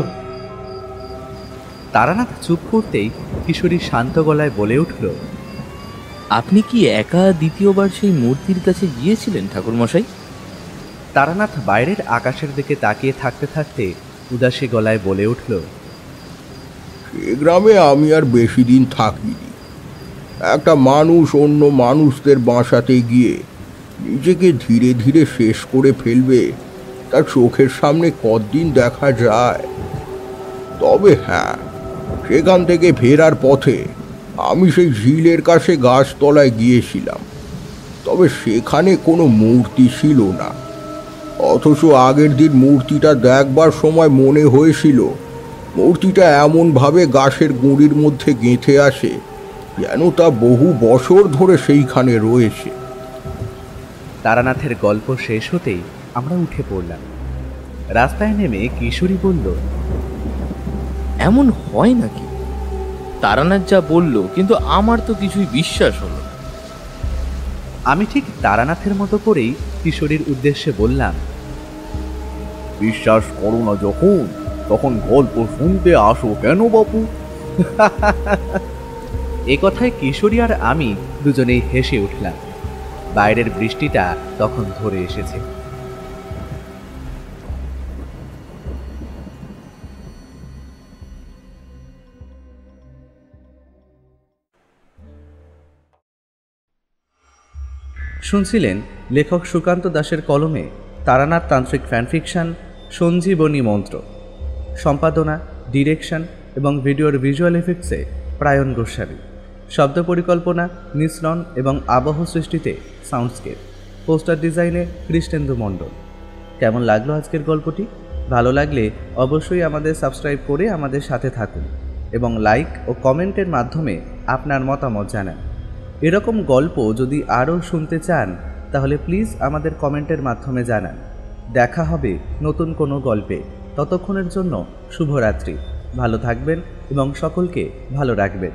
তারানাথ চুপ করতেই কিশোরী শান্ত গলায় বলে উঠল, আপনি কি একা দ্বিতীয়বার সেই মূর্তির কাছে গিয়েছিলেন ঠাকুরমশাই? তারানাথ বাইরের আকাশের দিকে তাকিয়ে থাকতে থাকতে উদাসী গলায় বলে উঠল, সে গ্রামে আমি আর বেশি দিন থাকিনি। একটা মানুষ অন্য মানুষদের বাঁচাতে গিয়ে নিজেকে ধীরে ধীরে শেষ করে ফেলবে তার চোখের সামনে কতদিন দেখা যায়। তবে হ্যাঁ, সেখান থেকে ফেরার পথে আমি সেই ঝিলের কাছে গাছতলায় গিয়েছিলাম। তবে তবে সেখানে কোনো মূর্তি ছিল না। অথচ আগের দিন মূর্তিটা দেখবার সময় মনে হয়েছিল মূর্তিটা এমনভাবে গাছের গুঁড়ির মধ্যে গেঁথে আসে যেন তা বহু বছর ধরে সেইখানে রয়েছে। তারানাথের গল্প শেষ হতেই আমরা উঠে পড়লাম। রাস্তায় নেমে কিশোরী বলল, এমন হয় নাকি? তারানাথ যা বলল, কিন্তু আমার তো কিছুই বিশ্বাস হলো না। আমি ঠিক তারানাথের মতো করেই কিশোরীর উদ্দেশ্যে বললাম, বিশ্বাস করো না যখন, তখন গল্প শুনতে আসো কেন বাপু? এ কথায় কিশোরী আর আমি দুজনেই হেসে উঠলাম। বাইরের বৃষ্টিটা তখন ধরে এসেছে। শুনছিলেন লেখক সুকান্ত দাশের কলমে তারানাথ তান্ত্রিক ফ্যানফিকশন সঞ্জীবনী মন্ত্র। সম্পাদনা, ডিরেকশন এবং ভিডিওর ভিজুয়াল এফেক্টসে প্রায়ণ গোস্বামী। শব্দ পরিকল্পনা, মিশ্রণ এবং আবহ সৃষ্টিতে সাউন্ডস্কেপ। পোস্টার ডিজাইনে কৃষ্ণেন্দু মণ্ডল। কেমন লাগলো আজকের গল্পটি? ভালো লাগলে অবশ্যই আমাদের সাবস্ক্রাইব করে আমাদের সাথে থাকুন এবং লাইক ও কমেন্টের মাধ্যমে আপনার মতামত জানান। এরকম গল্প যদি আরও শুনতে চান তাহলে প্লিজ আমাদের কমেন্টের মাধ্যমে জানান। দেখা হবে নতুন কোনো গল্পে। ততক্ষণের জন্য শুভরাত্রি। ভালো থাকবেন এবং সকলকে ভালো রাখবেন।